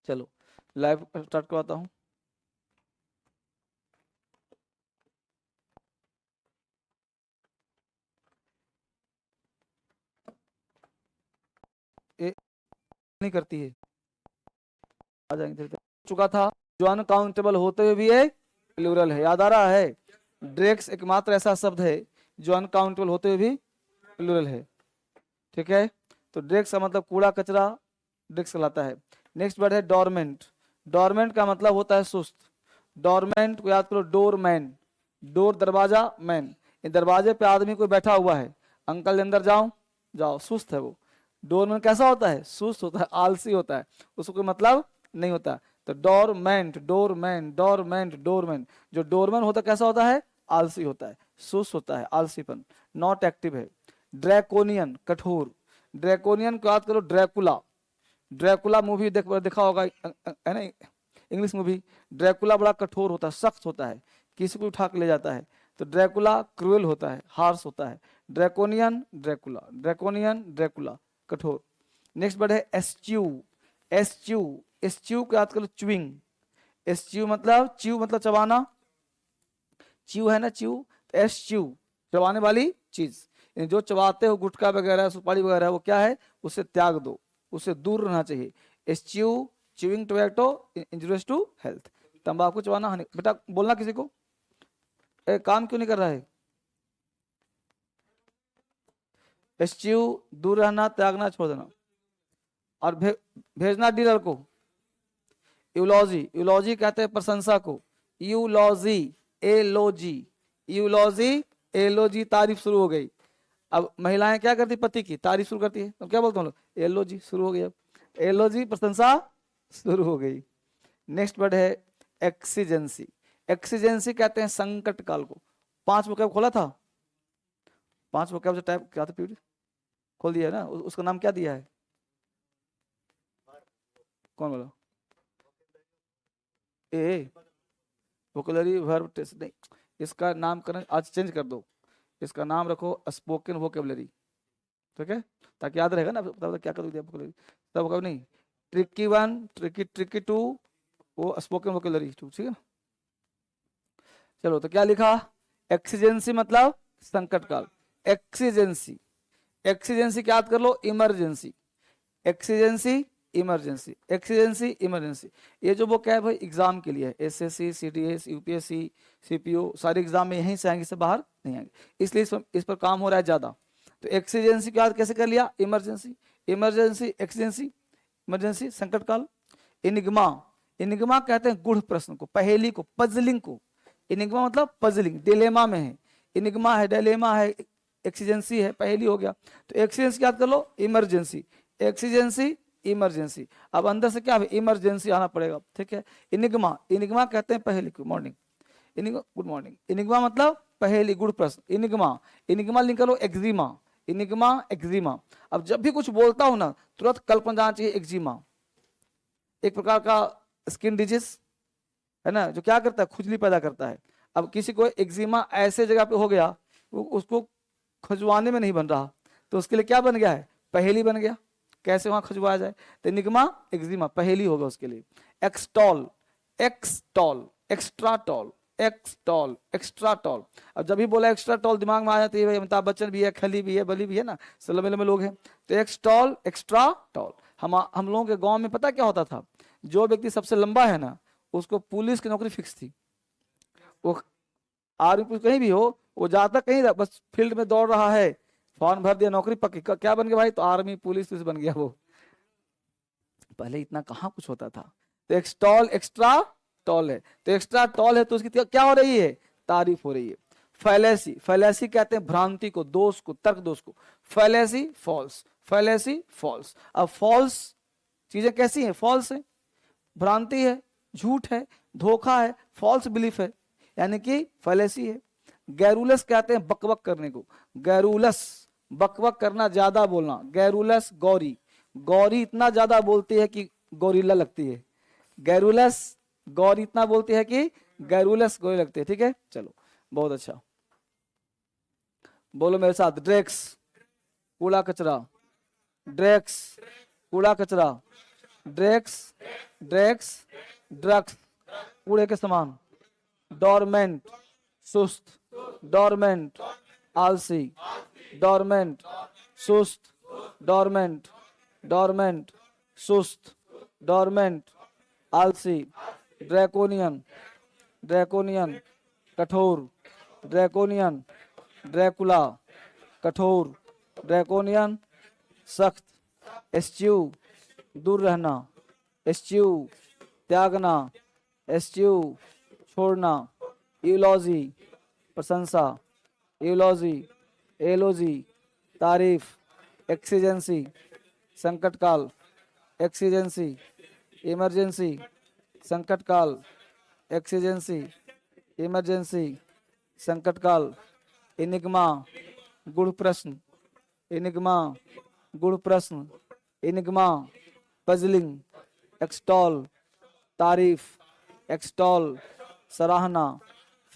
चलो live start करवाता हूँ। ये नहीं करती है, आ जाएंगे धीरे धीरे। चुका था जो अनकाउंटेबल होते हुए भी है प्लूरल है, याद आ रहा है। ड्रेक्स एकमात्र ऐसा शब्द है जो अनकाउंटेबल होते हुए भी प्लूरल है, ठीक है। तो ड्रेक्स का मतलब कूड़ा कचरा, ड्रेक्स कहलाता है। नेक्स्ट वर्ड है डोरमेंट। डोरमेंट का मतलब होता है सुस्त। डोरमेंट को याद करो, डोरमैन, डोर दरवाजा, मैन, ये दरवाजे पे आदमी कोई बैठा हुआ है, अंकल अंदर जाओ, जाओ, सुस्त है वो। डोरमैन कैसा होता है? सुस्त होता है, आलसी होता है, उसको कोई मतलब नहीं होता। तो डोरमेंट, डोरमैन, डोरमेंट, डोरमैन। जो डोरमैन होता कैसा होता है? आलसी होता है, सुस्त होता है, आलसीपन, नॉट एक्टिव है। ड्रैकोनियन, कठोर। ड्रैकोनियन को याद करो, ड्रैकुला। ड्रैकुला मूवी देखा होगा, है ना, इंग्लिश मूवी। ड्रैकुला बड़ा कठोर होता है, सख्त होता है, किसी को उठा के ले जाता है। तो ड्रैकुला क्रूएल होता है, हार्श होता है। ड्रैकोनियन, ड्रैकुला, ड्रैकोनियन, ड्रैकुला, कठोर। नेक्स्ट वर्ड है एस्च्यू। एस्च्यू, एस्च्यू को याद करो, च्यूइंग। एस्च्यू मतलब, च्यू मतलब चबाना, च्यू है ना, च्यू, तो एस्च्यू चबाने वाली चीज। जो चबाते हो गुटखा वगैरह, सुपारी वगैरह, वो क्या है? उसे त्याग दो, उससे दूर रहना चाहिए। एस्च्यू, च्यूइंग टोबैको इंजurious टू हेल्थ। तंबाकू चबाना हानि। बेटा बोलना किसी को, काम क्यों नहीं कर रहा है? एस्च्यू, दूर रहना, त्यागना, छोड़ देना। और भेजना डीलर को। यूलॉजी, यूलॉजी कहते हैं प्रशंसा को। यूलॉजी, एलॉजी, यूलॉजी, एलॉजी, तारीफ शुरू हो गई। अब महिलाएं क्या करती? पति की तारीफ शुरू करती है, तो क्या बोलते हैं लोग? एलॉजी शुरू हो गई। अब एलॉजी, प्रशंसा शुरू हो गई। नेक्स्ट वर्ड है एक्सीजेंसी। एक्सीजेंसी कहते हैं संकट काल को। 5 वोकैब खोला था, 5 वोकैब से टाइप क्या था? पीरियड खोल दिया है ना, उसका नाम क्या दिया है? कौन बोला? ए, वोकेलरी वर्ब टेस्ट नहीं, इसका नामकरण आज चेंज कर दो, इसका नाम रखो स्पोकन वोकेबलरी, ठीक है, ताकि याद रहेगा ना। पता क्या कर दिया वोकेबलरी, तब वोकेब नहीं। ट्रिकी 1, ट्रिकी, ट्रिकी 2, वो स्पोकन वोकेबलरी 2, ठीक है। चलो तो क्या लिखा? एक्सीजेंसी मतलब संकट काल। एक्सीजेंसी, एक्सीजेंसी क्या याद कर लो? Emergency. Exigency, emergency, exigency, emergency. ये जो वो कैब है एग्जाम के लिए है, एसएससी, सीडीएस, यूपीएससी, सीपीओ, सारे एग्जाम में यहीं से आएंगे, से बाहर नहीं आएंगे, इसलिए इस पर काम हो रहा है ज्यादा। तो एक्सीजेंसी क्या कैसे कर लिया? इमरजेंसी, इमरजेंसी, एक्सीजेंसी, इमरजेंसी, संकट काल। इनिग्मा, इनिग्मा कहते हैं गूढ़ प्रश्न को, पहेली को, पजलिंग को। इनिग्मा मतलब पजलिंग, डिलेमा में है। इनिग्मा है, डिलेमा है, एक्सीजेंसी है, पहेली हो गया। तो एक्सीजेंसी याद कर लो, इमरजेंसी, एक्सीजेंसी, इमरजेंसी। अब अंदर से क्या है? इमरजेंसी आना पड़ेगा, ठीक है। इनिग्मा, इनिग्मा कहते हैं पहेली, good morning, Enigma, good morning. Enigma मतलब पहेली, गुड़ प्रश्न, इनिग्मा। इनिग्मा लिंक करो एक्जिमा, इनिग्मा, एक्जिमा। अब जब भी कुछ बोलता हूं ना, तुरंत कल्पना जाना चाहिए एक्जिमा, एक प्रकार का स्किन डिजीज है ना, जो क्या करता है? खुजली पैदा करता है। अब किसी को एक्जिमा ऐसे जगह पे हो गया, उसको खजुआने में नहीं बन रहा, तो उसके लिए क्या बन गया है? पहेली बन गया, कैसे वहां खजुआया जाए। तो निगमा, एक्जिमा, पहेली होगा उसके लिए। Extol, extol, extra tall, extol, extra tall. अब जब भी बोला एक्स्ट्रा टॉल, दिमाग में आ जाती है अमिताभ बच्चन भी है, खली भी है, बली भी है ना, सब लंबे लंबे लोग हैं। तो एक्सटॉल, एक्स्ट्रा टॉल। हम लोगों के गांव में पता क्या होता था? जो व्यक्ति सबसे लंबा है ना, उसको पुलिस की नौकरी फिक्स थी। वो आर्मी पुलिस कहीं भी हो, वो जाता कहीं बस फील्ड में दौड़ रहा है, फॉर्म भर दिया, नौकरी पक्की, क्या बन गया भाई? तो आर्मी पुलिस बन गया वो। पहले इतना कहाँ कुछ होता था। तो एक्सटॉल, एक्स्ट्रा टॉल है, तो एक्स्ट्रा टॉल है, तो उसकी क्या हो रही है? तारीफ हो रही है। फैलेसी, फैलेसी कहते हैं भ्रांति को, दोष को, तर्क दोष को। Fallacy, false, fallacy, false. अब फॉल्स चीजें कैसी हैं? फॉल्स है, भ्रांति है, झूठ है, धोखा है, फॉल्स बिलीफ है, यानी कि फैलेसी है। गैरुलस कहते हैं बकबक करने को, गैरुलस, बकबक करना, ज्यादा बोलना। गैरुलस, गौरी, गौरी इतना ज्यादा बोलती है कि गौरीला लगती है। गैरुलस, गौरी इतना बोलती है कि गैरुलस गौरी लगती है, ठीक है। चलो बहुत अच्छा, बोलो मेरे साथ, ड्रेक्स, कूड़ा कचरा, ड्रेक्स, कूड़ा कचरा, ड्रेक्स, ड्रेक्स, ड्रग्स, कूड़े के समान। डोरमेंट, सुस्त, डोरमेंट, आलसी, डोरमेंट, सुस्त, डोरमेंट, डोरमेंट, सुस्त, डोरमेंट, आलसी। ड्रैकोनियन, ड्रैकोनियन, कठोर, ड्रैकोनियन, ड्रैकुला, कठोर, ड्रैकोनियन, सख्त। एस्च्यू, दूर रहना, एस्च्यू, त्यागना, एस्च्यू, छोड़ना। यूलॉजी, प्रशंसा, यूलॉजी, एलोजी, तारीफ। एक्सीजेंसी, संकट काल, एक्सीजेंसी, इमरजेंसी, संकट काल, एक्सीजेंसी, इमरजेंसी, संकट काल। इनिग्मा, गुड़ प्रश्न, इनिग्मा, गुड़ प्रश्न, इनिग्मा, पजलिंग। एक्सटॉल, तारीफ, एक्सटॉल, सराहना।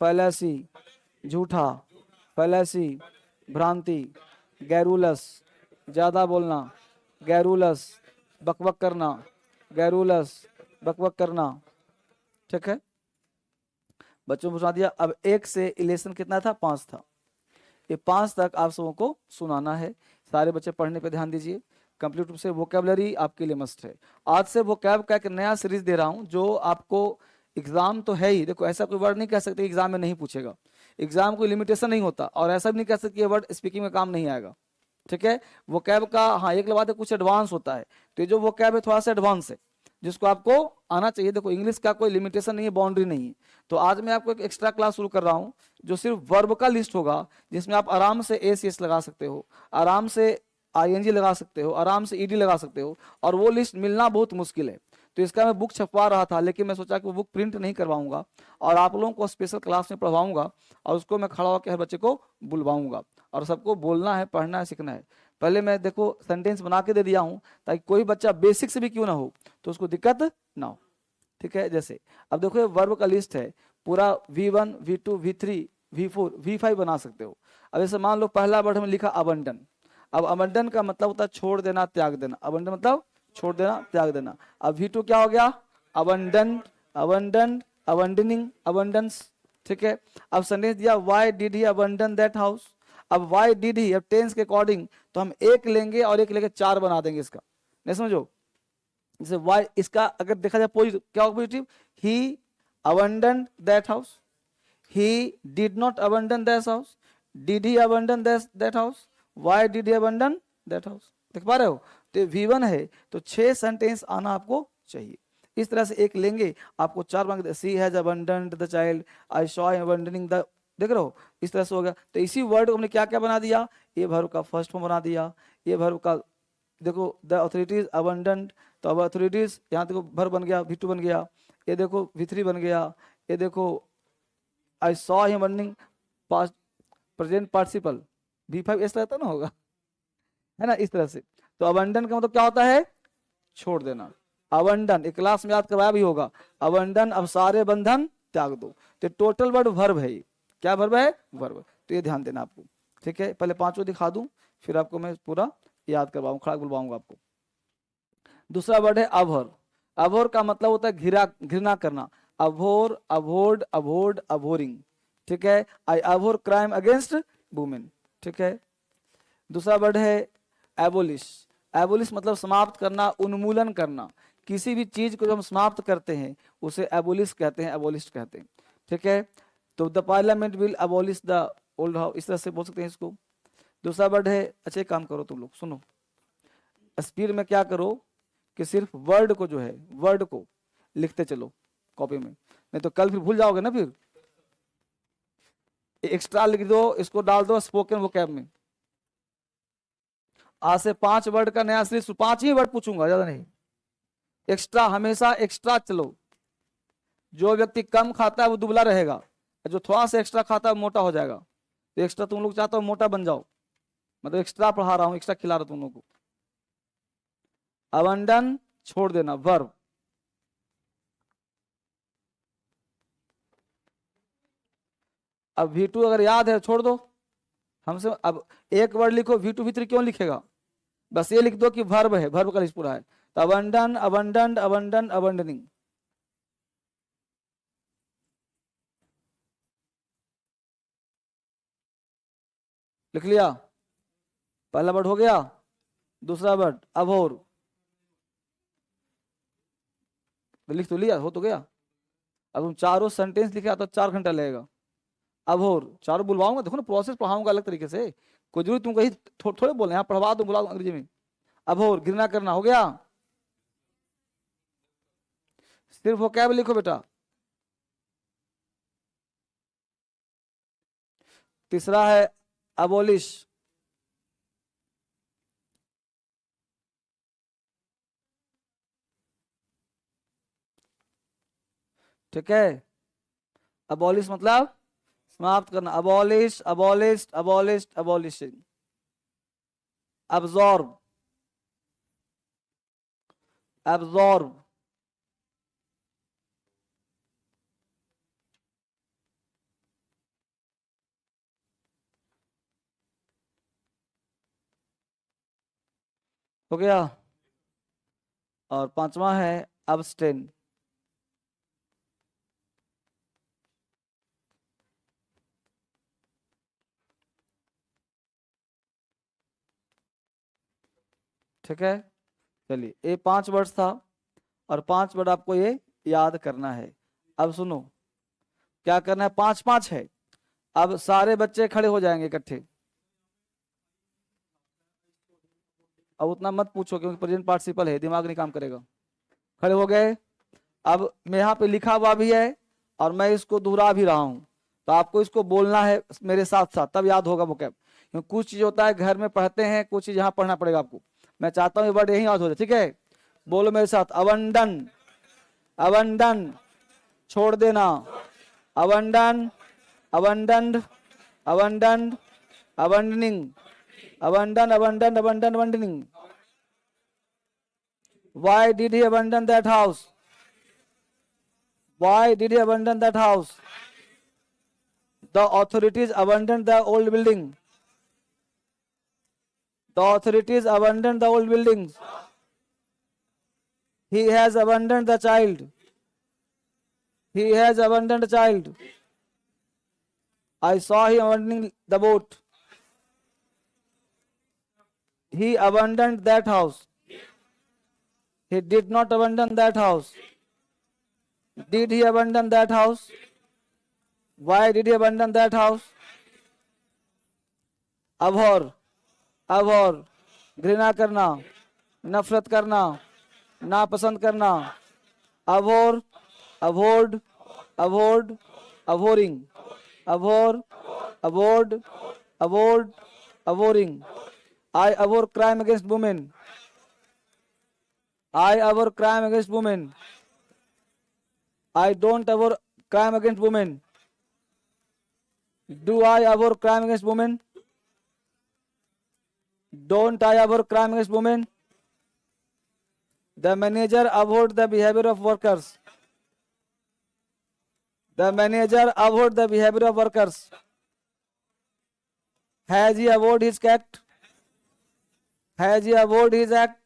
फैलेसी, झूठा, फैलेसी, भ्रांति। गैरुलस, ज्यादा बोलना, गैरुलस, बकबक करना, गैरुलस, बकबक करना। ठीक है, बच्चों को सुना दिया। अब 1 से इलेशन कितना था? 5 था। ये 5 तक आप सबों को सुनाना है। सारे बच्चे पढ़ने पे ध्यान दीजिए। कंप्लीट रूप से वोकैबुलरी आपके लिए मस्ट है। आज से वोकैब का एक नया सीरीज दे रहा हूं जो आपको एग्जाम तो है ही। देखो, ऐसा कोई वर्ड नहीं कह सकते एग्जाम में नहीं पूछेगा। एग्जाम कोई लिमिटेशन नहीं होता, और ऐसा भी नहीं कह सकते ये वर्ड स्पीकिंग में काम नहीं आएगा। ठीक है, वोकैब का हाँ एक बात है, कुछ एडवांस होता है। तो ये जो वोकैब है थोड़ा सा एडवांस है, जिसको आपको आना चाहिए। देखो, इंग्लिश का कोई लिमिटेशन नहीं है, बाउंड्री नहीं है। तो आज मैं आपको एक एक्स्ट्रा क्लास शुरू कर रहा हूं जो सिर्फ वर्ब का लिस्ट होगा, जिसमें आप आराम से एस एस लगा सकते हो, आराम से आईएनजी लगा सकते हो, आराम से ईडी लगा सकते हो, और वो लिस्ट मिलना बहुत मुश्किल है। तो इसका मैं बुक छपवा रहा था, लेकिन मैं सोचा कि वो बुक प्रिंट नहीं करवाऊंगा और आप लोगों को स्पेशल क्लास में पढ़वाऊंगा, और उसको मैं खड़ा होकर हर बच्चे को बुलवाऊंगा, और सबको बोलना है, पढ़ना है, सीखना है। पहले मैं देखो सेंटेंस बना के दे दिया हूं, ताकि कोई बच्चा बेसिक से भी क्यों ना हो तो उसको दिक्कत ना हो। ठीक है, जैसे अब देखो ये वर्ब का लिस्ट है पूरा। V1, V2, V3, V4, V5 बना सकते हो। अब जैसे मान लो पहला वर्ड में लिखा अबंडन। अब अबंडन का मतलब होता है छोड़ देना, त्याग देना। अबंडन मतलब छोड़ देना, त्याग देना। अब V2 क्या हो गया? Abandon, abandon, abandoning, abundance. ठीक है, अब सेंटेंस दिया why did he abandon that house. अब व्हाई डिड ही, अब टेंस के अकॉर्डिंग तो हम एक लेंगे और एक लेके 4 बना देंगे इसका। नहीं समझो? जैसे व्हाई, इसका अगर देखा जाए पॉजिटिव, क्या होगा positive? He abandon that house, he did not abandon that house, did he abandon that house, why did he abandon that house. देख पा रहे हो? तो V1 है तो 6 सेंटेंस आना आपको चाहिए। इस तरह से एक लेंगे, आपको 4 मांगे। She has abandoned the child, I saw him abandoning the. देख रहे हो, इस तरह से हो गया। तो इसी वर्ड को हमने क्या क्या बना दिया? ये वर्ब का फर्स्ट फॉर्म बना दिया, ये वर्ब का देखो द अथॉरिटीज अबंडन्ड, तो अब अथॉरिटीज यहाँ देखो वर्ब बन गया, V2 बन गया। ये देखो V3 बन गया। ये देखो I saw him abandoning, past present participle, V5 इस तरह ना होगा, है ना, इस तरह से। तो अबंडन का मतलब क्या होता है? छोड़ देना। अबंडन एक क्लास में याद करवाया भी होगा। अबंडन, अब सारे बंधन त्याग दो। तो टोटल वर्ड वर्ब है। क्या वर्ब है? वर्ब। तो ये ध्यान देना आपको। ठीक है, पहले 5 दिखा दूं, फिर आपको मैं पूरा याद करवाऊं, खड़ा बुलवाऊंगा आपको। दूसरा वर्ड है अभोर। अभोर का मतलब होता है घृणा करना। अभोर, अभोर्ड, अभोर्ड, अभोरिंग। ठीक है, आई अभोर क्राइम अगेंस्ट वुमेन। ठीक है, दूसरा वर्ड है एबोलिश। एबोलिश मतलब समाप्त करना, उन्मूलन करना। किसी भी चीज को जब हम समाप्त करते हैं उसे एबोलिश कहते हैं, एबोलिस्ट कहते हैं। ठीक है, तो the parliament will abolish the old house, इस तरह से बोल सकते हैं इसको। दूसरा वर्ड है, अच्छा एक काम करो तुम लोग, सुनो, स्पीड में क्या करो कि सिर्फ वर्ड को जो है, वर्ड को लिखते चलो कॉपी में, नहीं तो कल फिर भूल जाओगे ना। फिर एक्स्ट्रा लिख दो, इसको डाल दो स्पोकन वोकैब में। आज से 5 वर्ड का नया सीरीज, 5 ही वर्ड पूछूंगा, ज्यादा नहीं। एक्स्ट्रा, हमेशा एक्स्ट्रा चलो। जो व्यक्ति कम खाता है वो दुबला रहेगा, जो थोड़ा सा एक्स्ट्रा खाता है वो मोटा हो जाएगा। तो एक्स्ट्रा तुम लोग चाहते हो मोटा बन जाओ, मतलब एक्स्ट्रा पढ़ा रहा हूं, एक्स्ट्रा खिला रहा हूं तुम लोग को। अबंडन, छोड़ देना, वर्ब। अब V2 अगर याद है छोड़ दो हमसे। अब एक वर्ड लिखो, V2 V3 क्यों लिखेगा? बस ये लिख दो कि वर्ब है, वर्ब का लिस्ट पूरा है। तो अबंडन, अबंडन, अबंडन, अबंडनिंग। लिख लिया, पहला वर्ड हो गया। दूसरा वर्ड अभोर, लिख तो लिया, हो तो गया। अब तुम चारों सेंटेंस लिखे तो 4 घंटा लगेगा। अभोर चारों बुलवाऊंगा, देखो ना प्रोसेस पढ़ाऊंगा अलग तरीके से, कोई जरूरी तुम कहीं थोड़े बोले, यहाँ पढ़वा दो, बुला दो अंग्रेजी में। अभोर घृणा करना, हो गया। सिर्फ वो क्या लिखो बेटा। तीसरा है अबोलिश, ठीक है। अबॉलिश मतलब समाप्त करना, अबॉलिश, अबॉलिस्ट, अबॉलिस्ट, अबॉलिशिंग। अब्जॉर्ब, अब्जॉर्ब, हो गया। और पांचवा है अबस्टेन, ठीक है। चलिए ये 5 वर्ड्स था, और 5 वर्ड आपको ये याद करना है। अब सुनो क्या करना है, 5-5 है। अब सारे बच्चे खड़े हो जाएंगे इकट्ठे। अब उतना मत पूछो क्योंकि प्रेजेंट पार्टिसिपल है, दिमाग नहीं काम करेगा। खड़े हो गए। अब मैं यहाँ पे लिखा हुआ भी है और मैं इसको दोहरा भी रहा हूँ, तो आपको इसको बोलना है मेरे साथ साथ, तब याद होगा वोकैब। क्योंकि कुछ चीज होता है घर में पढ़ते हैं, कुछ चीज यहाँ पढ़ना पड़ेगा आपको। मैं चाहता हूँ ये वर्ड यही याद हो जाए, ठीक है। बोलो मेरे साथ, अबंडन, अबंडन, छोड़ देना, abandon, abandon, abandon, abandoning, abandon, abandon, abandon, abandoning. Why did he abandon that house? Why did he abandon that house? The authorities abandoned the old building. The authorities abandoned the old buildings. He has abandoned the child. He has abandoned the child. I saw him abandoning the boat. He abandoned that house. He did not abandon that house. Did he abandon that house? Why did he abandon that house? Abor, Abor, घृणा करना, नफरत करना, नापसंद करना। Abor, अभोर्ड, अभोर्ड, अभोरिंग, Abor, अभोर्ड, अभोर्ड, अभोरिंग। I abhor crime against women. I abhor crime against women. I don't abhor crime against women. Do I abhor crime against women? Don't I abhor crime against women? The manager abhorred the behavior of workers. The manager abhorred the behavior of workers. Has he abhorred his act? Has he abhorred his act?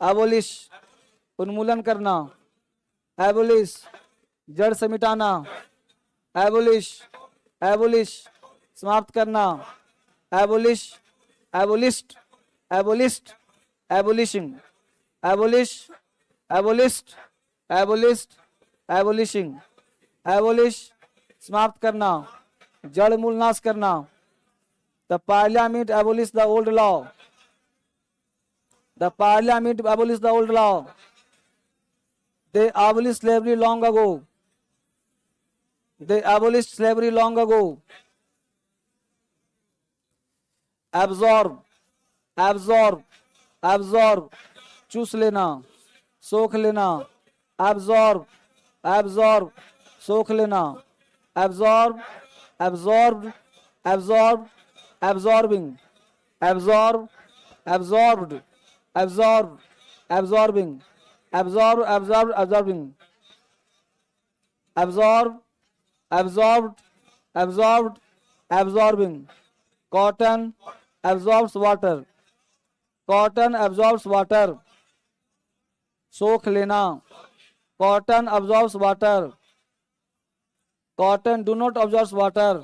Abolish, उन्मूलन करना। Abolish, जड़ से मिटाना। Abolish, abolish, समाप्त करना। Abolish, abolished, abolished, abolishing, abolish, abolished, abolished, abolishing, abolish, समाप्त करना, जड़ मूल नाश करना। The parliament abolished the old law. The parliament abolished the old law. They abolished slavery long ago. They abolished slavery long ago. Absorb, absorb, absorb, चूस लेना, सोख लेना। Absorb, absorb, सोख लेना। Absorb, absorbed, absorb, absorbing, absorb, absorbed, absorb, absorbing, absorb, absorb, absorbing, absorb, absorbed, absorbed, absorbing. Cotton absorbs water. Cotton absorbs water, सोख लेना। Cotton absorbs water, cotton do not absorbs water,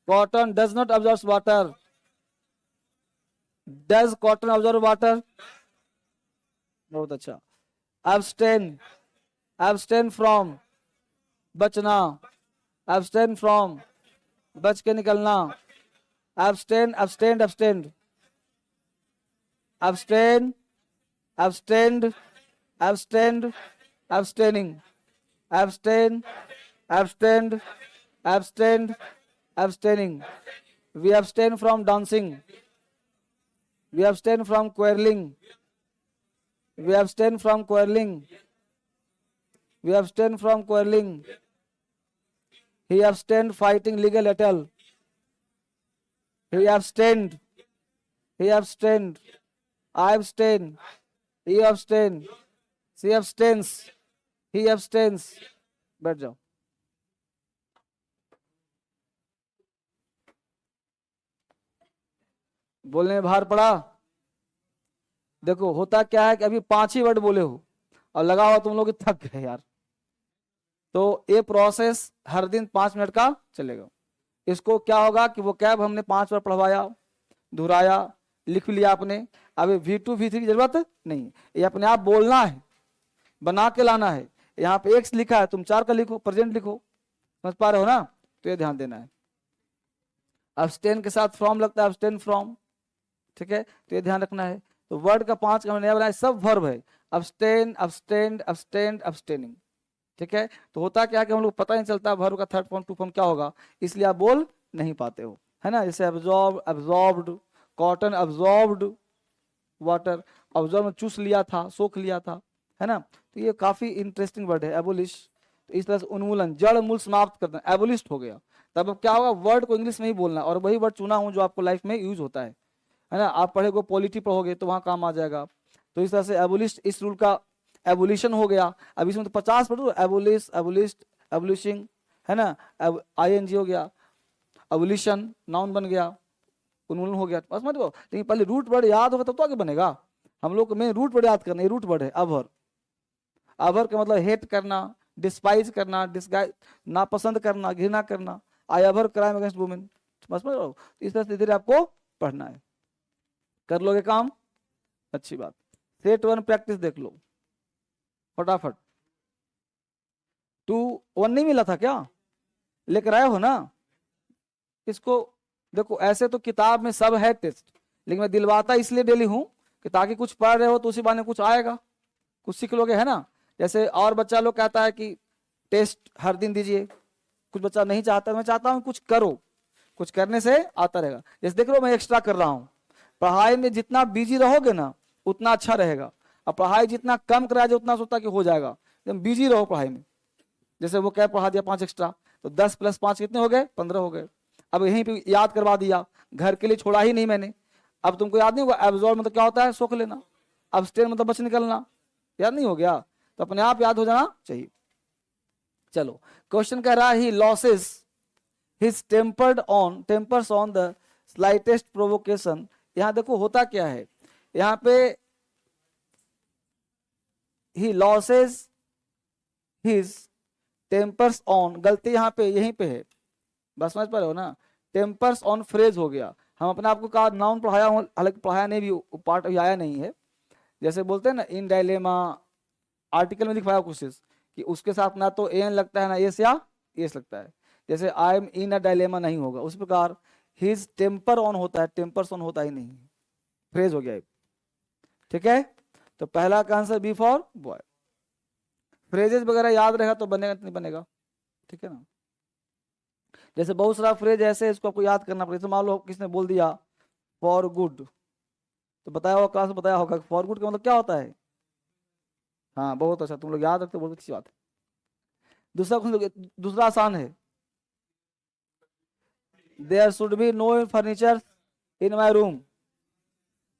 cotton does not absorbs water, does cotton absorb water. बहुत अच्छा। Abstain, abstain from, बचना। Abstain from, बच के निकलना। Abstain, abstained, abstained, abstain, abstained, abstained, abstaining, abstain, abstained, abstained, abstaining. We abstain from dancing, we abstain from quarreling, we abstain from quarreling, we abstain from quarreling. He abstained fighting legal battle, he abstained, he abstained, I abstain, he abstained, she abstains, he abstains. बैठ जाओ। बोलने में भार पड़ा। देखो होता क्या है कि अभी 5 ही वर्ड बोले हो और लगा हुआ तुम लोग थक गए यार। तो ये प्रोसेस हर दिन 5 मिनट का चलेगा। इसको क्या होगा कि वो कैब हमने 5 बार पढ़वाया, दोहराया, लिख लिया आपने। अभी V2 V3 की जरूरत नहीं, ये अपने आप बोलना है, बना के लाना है। यहाँ पे एक लिखा है, तुम 4 का लिखो, प्रेजेंट लिखो। समझ पा रहे हो ना? तो ये ध्यान देना है। अब्सटेन के साथ फ्रॉम लगता है, अब्सटेन फ्रॉम, ठीक है? तो ये ध्यान रखना है। तो वर्ड का 5 का नया बनाया, सब वर्ब है। अब्सटेन, अब्सटेंड, अब्सटेंड, अब्सटेनिंग, ठीक है? तो होता क्या है कि हम लोग पता नहीं चलता वर्ब का थर्ड फॉर्म, टू फॉर्म क्या होगा, इसलिए आप बोल नहीं पाते हो, है ना? जैसे absorb, absorbed, cotton absorbed water, absorb चूस लिया था, सोख लिया था, है ना? तो ये काफी इंटरेस्टिंग वर्ड है, एबोलिश। तो इस तरह से उन्मूलन, जड़ मूल समाप्त करना, एबोलिस्ट हो गया। तब अब क्या होगा, वर्ड को इंग्लिश में ही बोलना, और वही वर्ड चुना हूं जो आपको लाइफ में यूज होता है ना? आप पढ़ेगो पॉलिटी पढ़ोगे तो वहां काम आ जाएगा। तो इस तरह से एबोलिस्ट, इस रूल का एबोल्यूशन हो गया। अब इसमें तो 50 पढ़ो, एबोलिश, एबोलिस्ट, एबोल्यूशिंग, है ना? ING हो गया, एबोल्यूशन नाउन बन गया, उन्मूलन हो गया। बस मत, लेकिन पहले रूट वर्ड याद होगा तब तो आगे बनेगा। हम लोग को मेन रूट वर्ड याद करना है। रूट वर्ड है अभर। अभर का मतलब हेट करना, डिस्पाइज करना, डिस्गाइज, नापसंद करना, घृणा करना। आई अभर क्राइम अगेंस्ट वुमेन। बस मत, इस तरह से धीरे आपको पढ़ना है। कर लोगे काम, अच्छी बात। सेट 1 प्रैक्टिस देख लो फटाफट। 2 1 नहीं मिला था क्या? लेकर आए हो ना? इसको देखो, ऐसे तो किताब में सब है टेस्ट, लेकिन मैं दिलवाता इसलिए डेली हूं कि ताकि कुछ पढ़ रहे हो तो उसी बहाने कुछ आएगा, कुछ सीख लोगे, है ना? जैसे और बच्चा लोग कहता है कि टेस्ट हर दिन दीजिए, कुछ बच्चा नहीं चाहता। मैं चाहता हूं कुछ करो, कुछ करने से आता रहेगा। जैसे देख लो मैं एक्स्ट्रा कर रहा हूं। पढ़ाई में जितना बिजी रहोगे ना उतना अच्छा रहेगा, और पढ़ाई जितना कम कराया जाए उतना सोचता कि हो जाएगा। जब बिजी रहो पढ़ाई में, जैसे वो क्या पढ़ा दिया 5 एक्स्ट्रा, तो 10 + 5 कितने हो गए? 15 हो गए। अब यहीं पे याद करवा दिया, घर के लिए छोड़ा ही नहीं मैंने। अब तुमको याद नहीं होगा एब्जॉर्ब मतलब क्या होता है? सोख लेना। अब्सटेन मतलब बच निकलना। याद नहीं हो गया? तो अपने आप याद हो जाना चाहिए। चलो, क्वेश्चन कह रहा है he loses his tempers on the slightest provocation. यहां देखो होता क्या है, यहां पे he loses his tempers on, गलती यहां पे यहीं पे है। बस समझ पा रहे हो ना? टेम्पर्स ऑन फ्रेज हो गया। हम अपने आप को कहा नाउन पढ़ाया हूं, हालांकि पढ़ाया नहीं, भी पार्ट अभी आया नहीं है। जैसे बोलते हैं ना इन डायलेमा, आर्टिकल में दिखवाया कोशिश कि उसके साथ ना तो एन लगता है ना एस या एस लगता है। जैसे I am in a dilemma नहीं होगा। उस प्रकार हिज टेम्पर ऑन होता है, टेम्पर्स ऑन होता ही नहीं, फ्रेज हो गया। ठीक है, तो पहला का answer B for boy. Phrases वगैरह याद रहेगा तो बनेगा, नहीं बनेगा, ठीक है ना? जैसे बहुत सारा फ्रेज ऐसे इसको आपको याद करना पड़ेगा। तो मान लो किसने बोल दिया फॉर गुड, तो बताया होगा, क्लास में बताया होगा फॉर गुड का मतलब क्या होता है। हाँ बहुत अच्छा, तुम लोग याद रखते हो, बहुत अच्छी बात है। दूसरा आसान है, there should be no furniture in my room.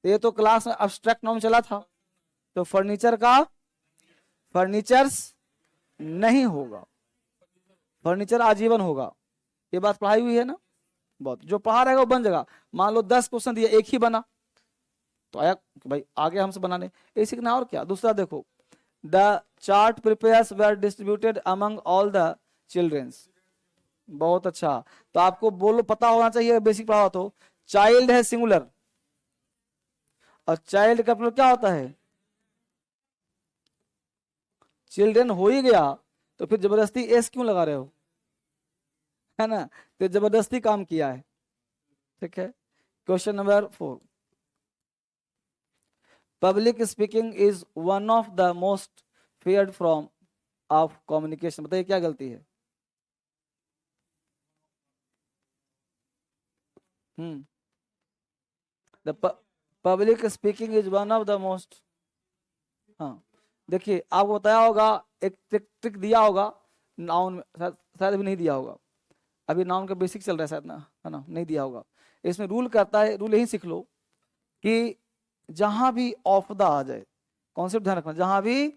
ये तो क्लास में अब्स्ट्रैक्ट नाउन चला था, तो फर्नीचर्स नहीं होगा, फर्नीचर आजीवन होगा। ये बात पढ़ाई हुई है ना? बहुत, जो पढ़ा रहेगा वो बन जाएगा। मान लो 10 क्वेश्चन दिया, एक ही बना, तो आया कि भाई आगे हमसे बनाने, ये सीखना और क्या। दूसरा देखो, the chart prepares were distributed among all the childrens. बहुत अच्छा। तो आपको बोलो पता होना चाहिए, बेसिक पढ़ा हो तो। चाइल्ड है सिंगुलर, और चाइल्ड का मतलब क्या होता है, चिल्ड्रन हो ही गया, तो फिर जबरदस्ती एस क्यों लगा रहे हो, है ना। तो जबरदस्ती काम किया है। ठीक है। Question number 4, public speaking is one of the most feared from of communication. बताइए क्या गलती है। The public speaking is one of the most. हाँ, देखिए आपको बताया होगा, एक ट्रिक दिया होगा नाउन में, शायद अभी नहीं दिया होगा, अभी नाउन का बेसिक चल रहा है शायद ना, है ना, नहीं दिया होगा। इसमें रूल करता है, रूल यही सीख लो कि जहां भी ऑफ द आ जाए, कॉन्सेप्ट ध्यान रखना, जहां भी,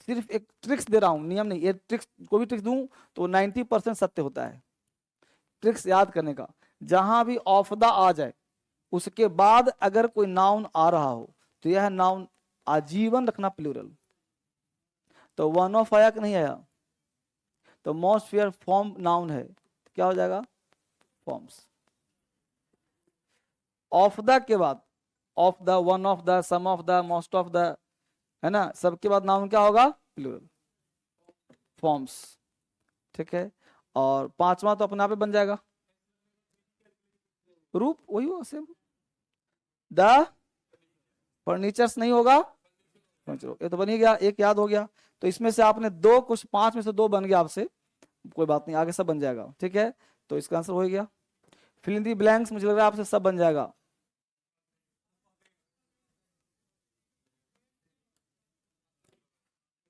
सिर्फ एक ट्रिक्स दे रहा हूं, नियम नहीं, ये ट्रिक्स को भी ट्रिक्स दूं तो 90% सत्य होता है। ट्रिक्स याद करने का, जहां भी ऑफ द आ जाए, उसके बाद अगर कोई नाउन आ रहा हो, तो यह नाउन आजीवन रखना प्लूरल। तो वन ऑफ आया कि नहीं आया, तो मोस्ट फेयर फॉर्म नाउन है, तो क्या हो जाएगा, फॉर्म्स। ऑफ द के बाद, of the, one of the, some of the, most of the, है ना, सबके बाद नाउन क्या होगा, प्लूरल, फॉर्म्स। ठीक है। और पांचवा तो अपने आप ही बन जाएगा, रूप वही हो सेम। द फर्नीचर्स नहीं होगा, चलो ये तो बन ही गया, एक याद हो गया। तो इसमें से आपने दो, कुछ 5 में से 2 बन गया आपसे, कोई बात नहीं, आगे सब बन जाएगा। ठीक है। तो इसका आंसर हो गया। फिल इन दी ब्लैंक्स, मुझे लग रहा है आपसे सब बन जाएगा।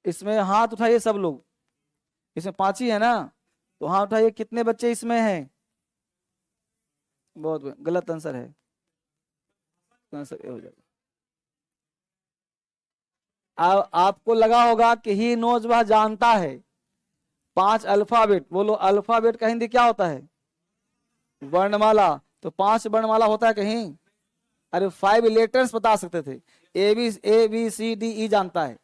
इसमें हाथ उठाइए सब लोग, इसमें 5 ही है ना, तो हाथ उठाइए, कितने बच्चे इसमें हैं। बहुत गलत आंसर है, आंसर ये हो जाएगा। आपको लगा होगा कि ही नोज, वह जानता है 5 अल्फाबेट। बोलो अल्फाबेट का हिंदी क्या होता है, वर्णमाला। तो 5 वर्णमाला होता है कहीं, अरे 5 लेटर्स बता सकते थे, ABCD जानता है,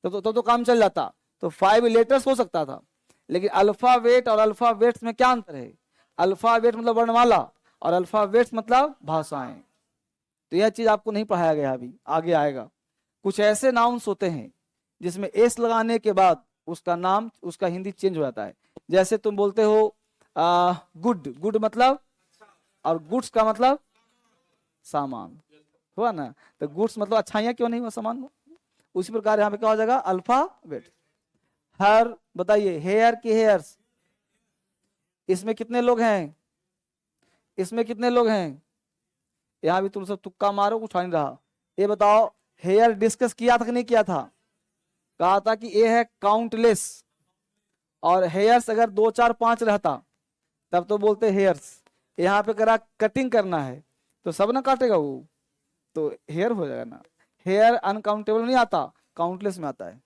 तो काम चल जाता। तो 5 लेटर्स हो सकता था, लेकिन अल्फाबेट और अल्फाबेट्स में क्या अंतर है, अल्फाबेट मतलब वर्णमाला, और अल्फाबेट्स मतलब भाषाएं। तो यह चीज आपको नहीं पढ़ाया गया, अभी आगे आएगा। कुछ ऐसे नाउन्स होते हैं जिसमें एस लगाने के बाद उसका नाम, उसका हिंदी चेंज हो जाता है। जैसे तुम बोलते हो गुड, गुड मतलब, और गुड्स का मतलब सामान, हुआ ना। तो गुड्स मतलब अच्छाइयां, क्यों नहीं हुआ, सामान हुआ। उसी प्रकार यहाँ पे क्या हो जाएगा, अल्फाबेट। हर, बताइए, हेयर की हेयर्स, इसमें कितने लोग हैं, इसमें कितने लोग हैं, यहाँ भी तुम सब तुक्का मारो, कुछ आ नहीं रहा। ये बताओ, हेयर डिस्कस किया था कि नहीं किया था, कहा था कि ये है काउंटलेस, और हेयर्स अगर 2 4 5 रहता तब तो बोलते हेयर्स। यहाँ पे करा कटिंग करना है, तो सब ना काटेगा वो, तो हेयर हो जाएगा ना। हेयर अनकाउंटेबल नहीं आता, काउंटलेस में आता है।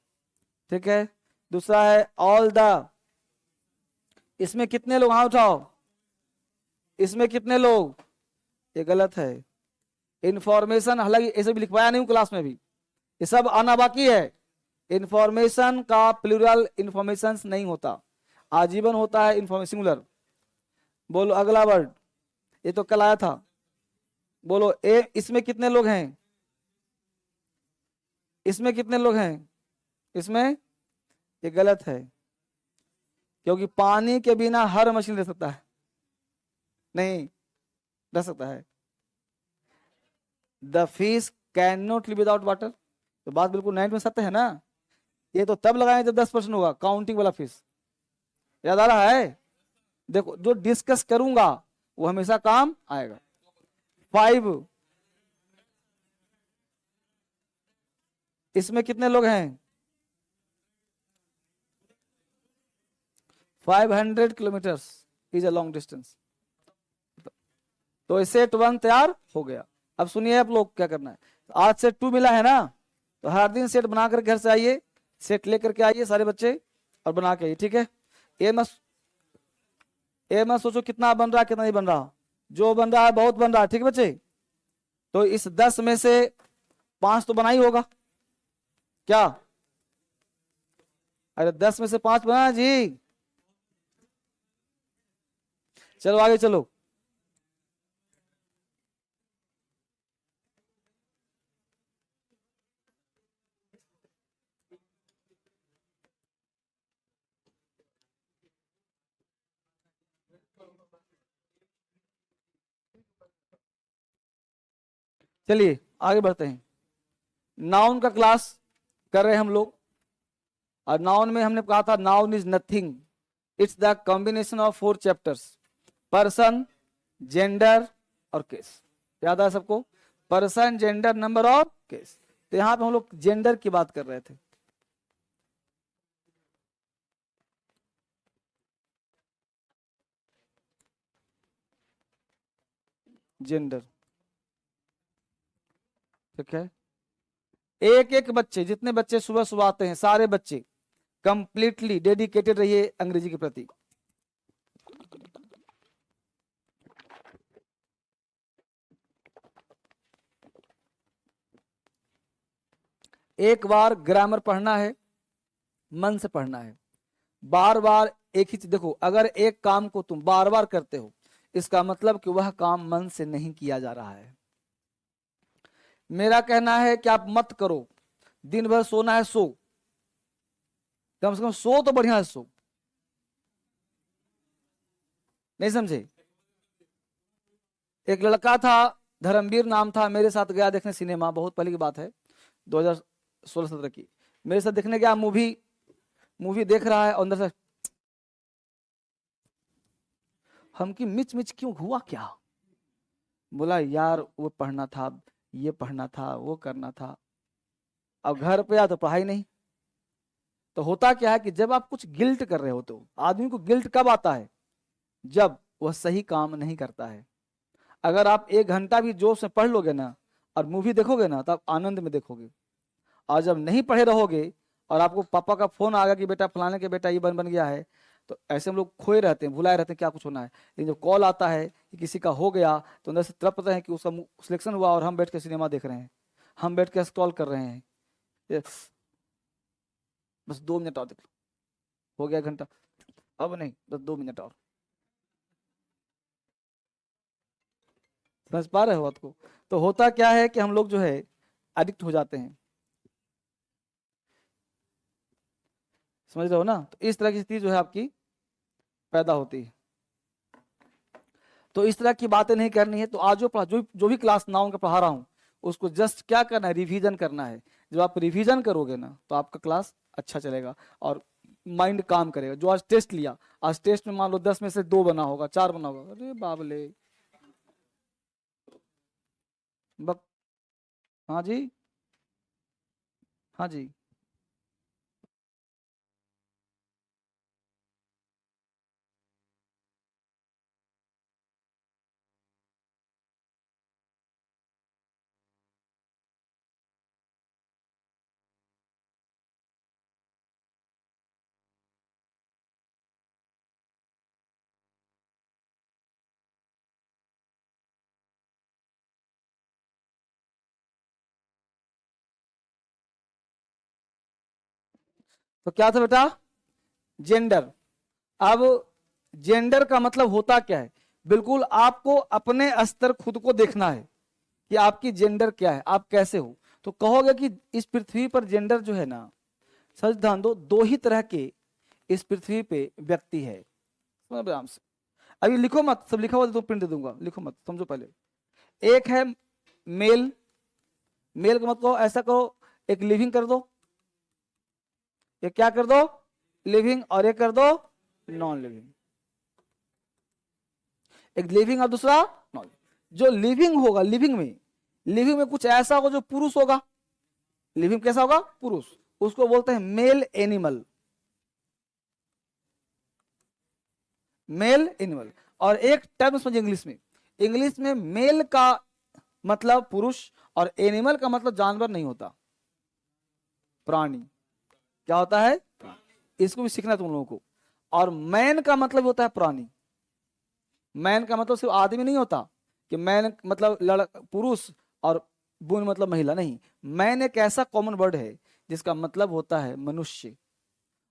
ठीक है। दूसरा है ऑल द, इसमें कितने लोग, हाथ उठाओ, इसमें कितने लोग, ये गलत है। इंफॉर्मेशन, हालांकि ऐसे भी लिखवाया नहीं हूं क्लास में भी, ये सब आना बाकी है। इंफॉर्मेशन का प्लूरल इंफॉर्मेशन नहीं होता, आजीवन होता है इंफॉर्मेशन सिंगुलर। बोलो अगला वर्ड, ये तो कल आया था। बोलो ए, इसमें कितने लोग हैं, इसमें कितने लोग हैं, इसमें, ये गलत है, क्योंकि पानी के बिना हर मशीन रह सकता है, नहीं रह सकता है। The fish can not live without water, तो बात बिल्कुल 9 में सत्य है ना। ये तो तब लगाए जब 10% होगा, काउंटिंग वाला फिश, याद आ रहा है। देखो जो डिस्कस करूंगा वो हमेशा काम आएगा। 5, इसमें कितने लोग हैं, 500 kilometres is a long distance. तो सेट 1 तैयार हो गया। अब सुनिए आप लोग क्या करना है, आज सेट 2 मिला है ना, तो हर दिन सेट बनाकर घर से आइए, सेट लेकर के आइए सारे बच्चे, और बना के आइए। ठीक है। ये मत सोचो कितना बन रहा कितना नहीं बन रहा, जो बन रहा है बहुत बन रहा है। ठीक है बच्चे, तो इस 10 में से 5 तो बना ही होगा क्या? अरे 10 में से 5 बना जी। चलो आगे चलो। चलिए आगे बढ़ते हैं। नाउन का क्लास कर रहे हैं हम लोग, और नाउन में हमने कहा था noun is nothing, it's the combination of 4 chapters, person, gender और केस। याद है सबको? पर्सन, जेंडर, नंबर और केस। तो यहां पे हम लोग जेंडर की बात कर रहे थे। जेंडर, ठीक है। एक एक बच्चे, जितने बच्चे सुबह सुबह आते हैं, सारे बच्चे कंप्लीटली डेडिकेटेड रहिए अंग्रेजी के प्रति। एक बार ग्रामर पढ़ना है, मन से पढ़ना है, बार बार एक ही चीज। देखो, अगर एक काम को तुम बार बार करते हो, इसका मतलब कि वह काम मन से नहीं किया जा रहा है। मेरा कहना है कि आप मत करो, दिन भर सोना है सो, कम से कम सो तो बढ़िया है सो। नहीं समझे? एक लड़का था, धर्मवीर नाम था, मेरे साथ गया देखने सिनेमा, बहुत पहले की बात है, 2016-17 की। मेरे साथ देखने गया, मूवी मूवी देख रहा है, और अंदर से हम की मिच मिच क्यों हुआ क्या? बोला यार वो पढ़ना था, ये पढ़ना था, वो करना था। अब घर पे आ तो पढ़ाई नहीं। तो होता क्या है कि जब आप कुछ गिल्ट कर रहे होते हो, आदमी को गिल्ट कब आता है? जब वह सही काम नहीं करता है। अगर आप 1 घंटा भी जोश में पढ़ लोगे ना, और मूवी देखोगे ना, तो आप आनंद में देखोगे। और जब नहीं पढ़े रहोगे, और आपको पापा का फोन आ गया कि बेटा फलाने के बेटा ये बन गया है, तो ऐसे हम लोग खोए रहते हैं, भुलाए रहते हैं क्या कुछ होना है। लेकिन जब कॉल आता है कि किसी का हो गया, तो अंदर से तड़पते हैं कि उसका सिलेक्शन हुआ, और हम बैठ के सिनेमा देख रहे हैं, हम बैठ के स्क्रॉल कर रहे हैं। बस 2 मिनट और देख लो, हो गया 1 घंटा, अब नहीं, बस 2 मिनट और। समझ पा रहे हो बात को? तो होता क्या है कि हम लोग जो है एडिक्ट हो जाते हैं। समझ रहे हो ना? तो इस तरह की स्थिति जो है आपकी पैदा होती है। तो इस तरह की बातें नहीं करनी है। तो आज जो भी क्लास नाउन का पढ़ा रहा हूँ, उसको जस्ट क्या करना है, रिवीजन करना है। जब आप रिवीजन करोगे ना, तो आपका क्लास अच्छा चलेगा, और माइंड काम करेगा। जो आज टेस्ट लिया, आज टेस्ट में मान लो 10 में से 2 बना होगा, 4 बना होगा, अरे बाबले। बक हाँ जी, हाँ जी। तो क्या था बेटा? जेंडर। अब जेंडर का मतलब होता क्या है? बिल्कुल आपको अपने स्तर खुद को देखना है कि आपकी जेंडर क्या है, आप कैसे हो। तो कहोगे कि इस पृथ्वी पर जेंडर जो है ना, सच ध्यान दो, 2 ही तरह के इस पृथ्वी पे व्यक्ति है। समझ आराम से, अभी लिखो मत, सब लिखा हुआ तो प्रिंट दे दूंगा, लिखो मत, समझो पहले। एक है मेल, मेल का मतलब ऐसा करो, एक लिविंग कर दो, एक क्या कर दो, लिविंग, और एक कर दो नॉन लिविंग। एक लिविंग और दूसरा नॉन। जो लिविंग होगा, लिविंग में कुछ ऐसा होगा जो पुरुष होगा। लिविंग कैसा होगा? पुरुष। उसको बोलते हैं मेल एनिमल, मेल एनिमल। और एक टर्म समझिए इंग्लिश में मेल का मतलब पुरुष, और एनिमल का मतलब जानवर नहीं होता, प्राणी। क्या होता है? इसको भी सीखना तुम लोगों को। और मैन का मतलब होता है प्राणी। मैन का मतलब सिर्फ आदमी नहीं होता, कि मैन मतलब पुरुष, और वुमन मतलब महिला नहीं। मैन एक ऐसा कॉमन वर्ड है जिसका मतलब होता है मनुष्य,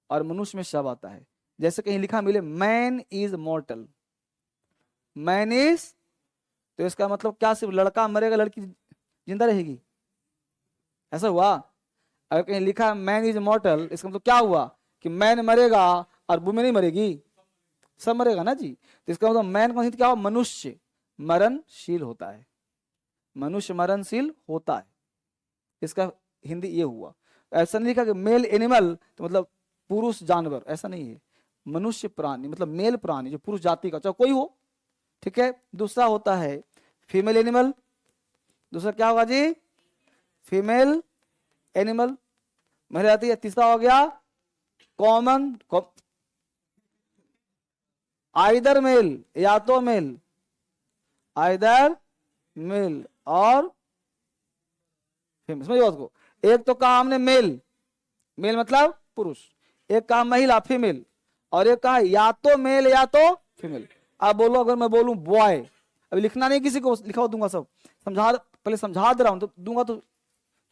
और मनुष्य में शव आता है। जैसे कहीं लिखा मिले मैन इज मॉर्टल, मैन इज, तो इसका मतलब क्या सिर्फ लड़का मरेगा लड़की जिंदा रहेगी, ऐसा हुआ? अगर कहीं लिखा मैन इज मॉर्टल, इसका मतलब क्या हुआ कि मैन मरेगा और वुमेन नहीं मरेगी, सब मरेगा ना जी। तो इसका मतलब मैन का क्या हुआ, मनुष्य मरणशील होता है, मनुष्य मरणशील होता है, इसका हिंदी ये हुआ। ऐसा नहीं लिखा कि मेल एनिमल तो मतलब पुरुष जानवर, ऐसा नहीं है। मनुष्य प्राणी मतलब मेल प्राणी जो पुरुष जाति का चाहे कोई हो, ठीक है। दूसरा होता है फीमेल एनिमल, दूसरा क्या होगा जी, फीमेल एनिमल महिला जाति है। तीसरा हो गया कॉमन, आइदर मेल, या तो मेल, आइदर मेल और फीमेल, समझ बात को। एक तो कहा हमने मेल, मेल मतलब पुरुष, एक कहा महिला फीमेल, और एक कहा या तो मेल या तो फीमेल। अब बोलो, अगर मैं बोलूं बॉय, अभी लिखना नहीं किसी को, लिखा दूंगा सब, समझा पहले समझा दे रहा हूं तो दूंगा तो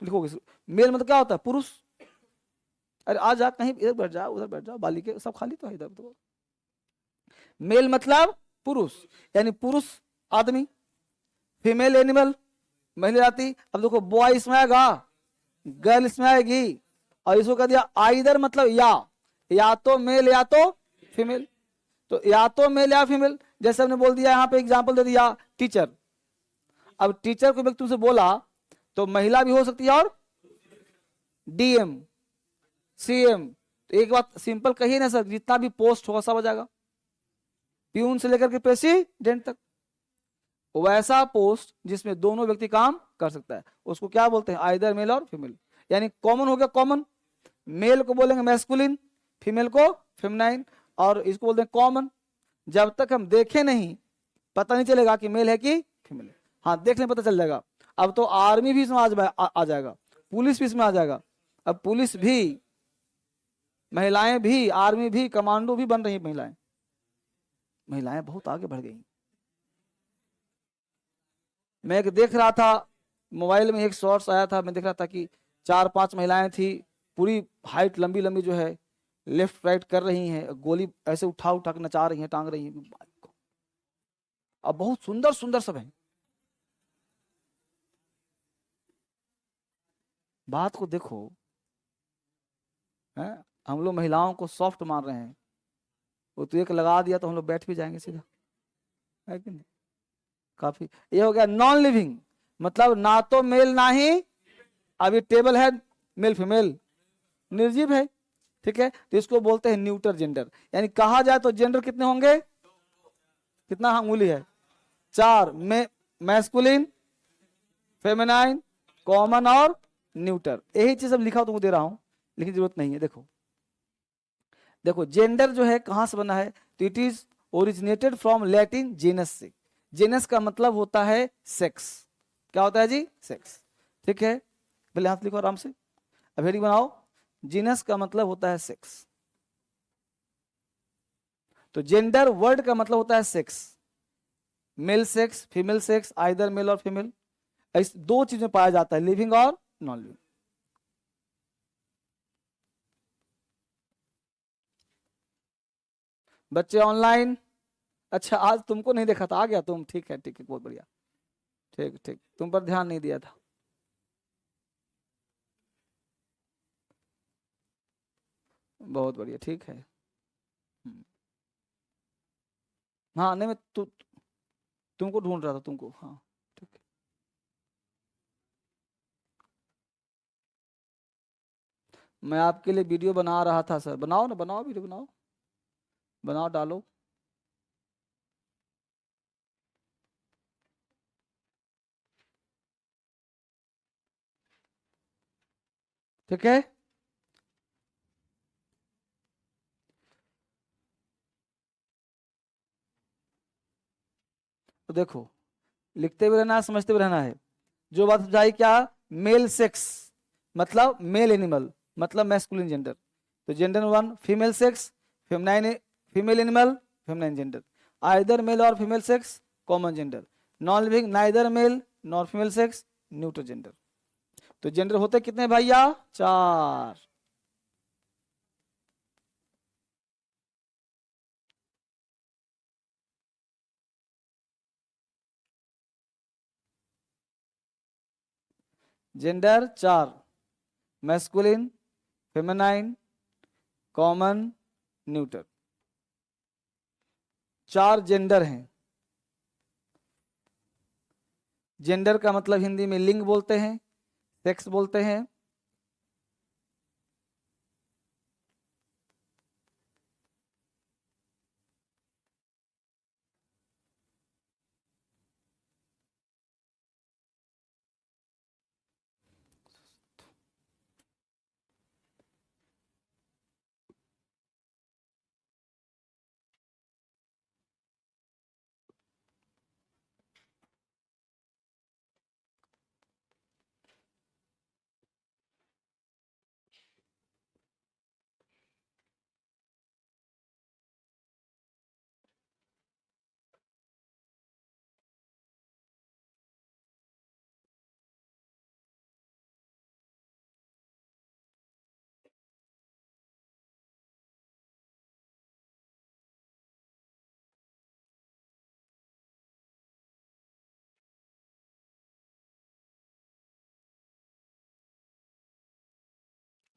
लिखोगे। मेल मतलब क्या होता है, पुरुष। अरे आ जा कहीं, इधर बैठ जा, उधर बैठ जा, बालिके सब खाली तो है इधर तो। मेल मतलब पुरुष, यानी पुरुष आदमी। फीमेल एनिमल महिला जाति। अब देखो बॉय इसमें आएगा, गर्ल इसमें आएगी, और इसको कह दिया आइदर मतलब या तो मेल या तो फीमेल। तो या तो मेल या फीमेल, जैसे हमने बोल दिया यहाँ पे एग्जांपल दे दिया टीचर। अब टीचर को व्यक्ति तुमसे बोला तो महिला भी हो सकती है और डीएम सीएम। तो एक बात सिंपल कही ना सर, जितना भी पोस्ट होगा सब हो जाएगा, प्यून से लेकर के प्रेसिडेंट तक। वैसा पोस्ट जिसमें दोनों व्यक्ति काम कर सकता है उसको क्या बोलते हैं, आइदर मेल और फीमेल। यानी कॉमन हो गया, कॉमन मेल को बोलेंगे मैस्कुलिन, फीमेल को फेमिनाइन, और इसको बोलते हैं कॉमन। जब तक हम देखें नहीं पता नहीं चलेगा कि मेल है कि फीमेल है। हाँ देख लें पता चल जाएगा। अब तो आर्मी भी इसमें आ जाएगा, पुलिस भी इसमें आ जाएगा। अब पुलिस भी, महिलाएं भी, आर्मी भी, कमांडो भी बन रही है महिलाएं। महिलाएं बहुत आगे बढ़ गई। मैं एक देख रहा था मोबाइल में, एक शॉर्ट्स आया था, मैं देख रहा था कि 4-5 महिलाएं थी, पूरी हाइट लंबी लंबी जो है लेफ्ट राइट कर रही हैं, गोली ऐसे उठा उठा के नचा रही हैं, टांग रही हैं। अब बहुत सुंदर सुंदर सब हैं। बात को देखो, हैं हम लोग महिलाओं को सॉफ्ट मान रहे हैं, वो तो एक लगा दिया तो हम लोग बैठ भी जाएंगे सीधा, है कि नहीं। काफी ये हो गया नॉन लिविंग, मतलब ना तो मेल ना ही, अभी टेबल है मेल फीमेल, निर्जीव है, ठीक है। तो इसको बोलते हैं न्यूटर जेंडर। यानी कहा जाए तो जेंडर कितने होंगे, कितना अंगुली है, 4, मैस्कुलिन, फेमिनाइन, कॉमन और न्यूटर। यही चीज अब लिखा तुमको दे रहा हूं, लेकिन जरूरत नहीं है। देखो देखो जेंडर जो है कहां से बना है, तो it is originated from Latin genus से। जेनस का मतलब होता है सेक्स। क्या होता है जी, सेक्स, ठीक है। पहले हाथ लिखो आराम से, अब हेडिंग बनाओ। जीनस का मतलब होता है सेक्स, तो जेंडर वर्ड का मतलब होता है sex, male sex, female sex, either male और फीमेल। इस दो चीज में पाया जाता है, लिविंग और नॉन लिविंग। बच्चे ऑनलाइन, अच्छा आज तुमको नहीं देखा था, आ गया तुम, ठीक है ठीक है, बहुत बढ़िया, ठीक ठीक, तुम पर ध्यान नहीं दिया था। बहुत बढ़िया, ठीक है। हाँ नहीं मैं तुमको ढूंढ रहा था, तुमको, हाँ ठीक है। मैं आपके लिए वीडियो बना रहा था सर, बनाओ ना, बनाओ वीडियो, बनाओ बनाओ, डालो। ठीक है, तो देखो लिखते भी रहना है, समझते भी रहना है। जो बात समझाई क्या, मेल सेक्स मतलब मेल एनिमल, मतलब मैस्कुलिन जेंडर। तो gender 1 female sex, feminine, female animal, feminine gender. Either male और female sex, common gender. Non living neither male nor female sex, neuter gender. तो जेंडर होते कितने भैया? 4। Gender 4, masculine, feminine, common, neuter. 4 gender हैं। Gender का मतलब हिंदी में लिंग बोलते हैं, सेक्स बोलते हैं।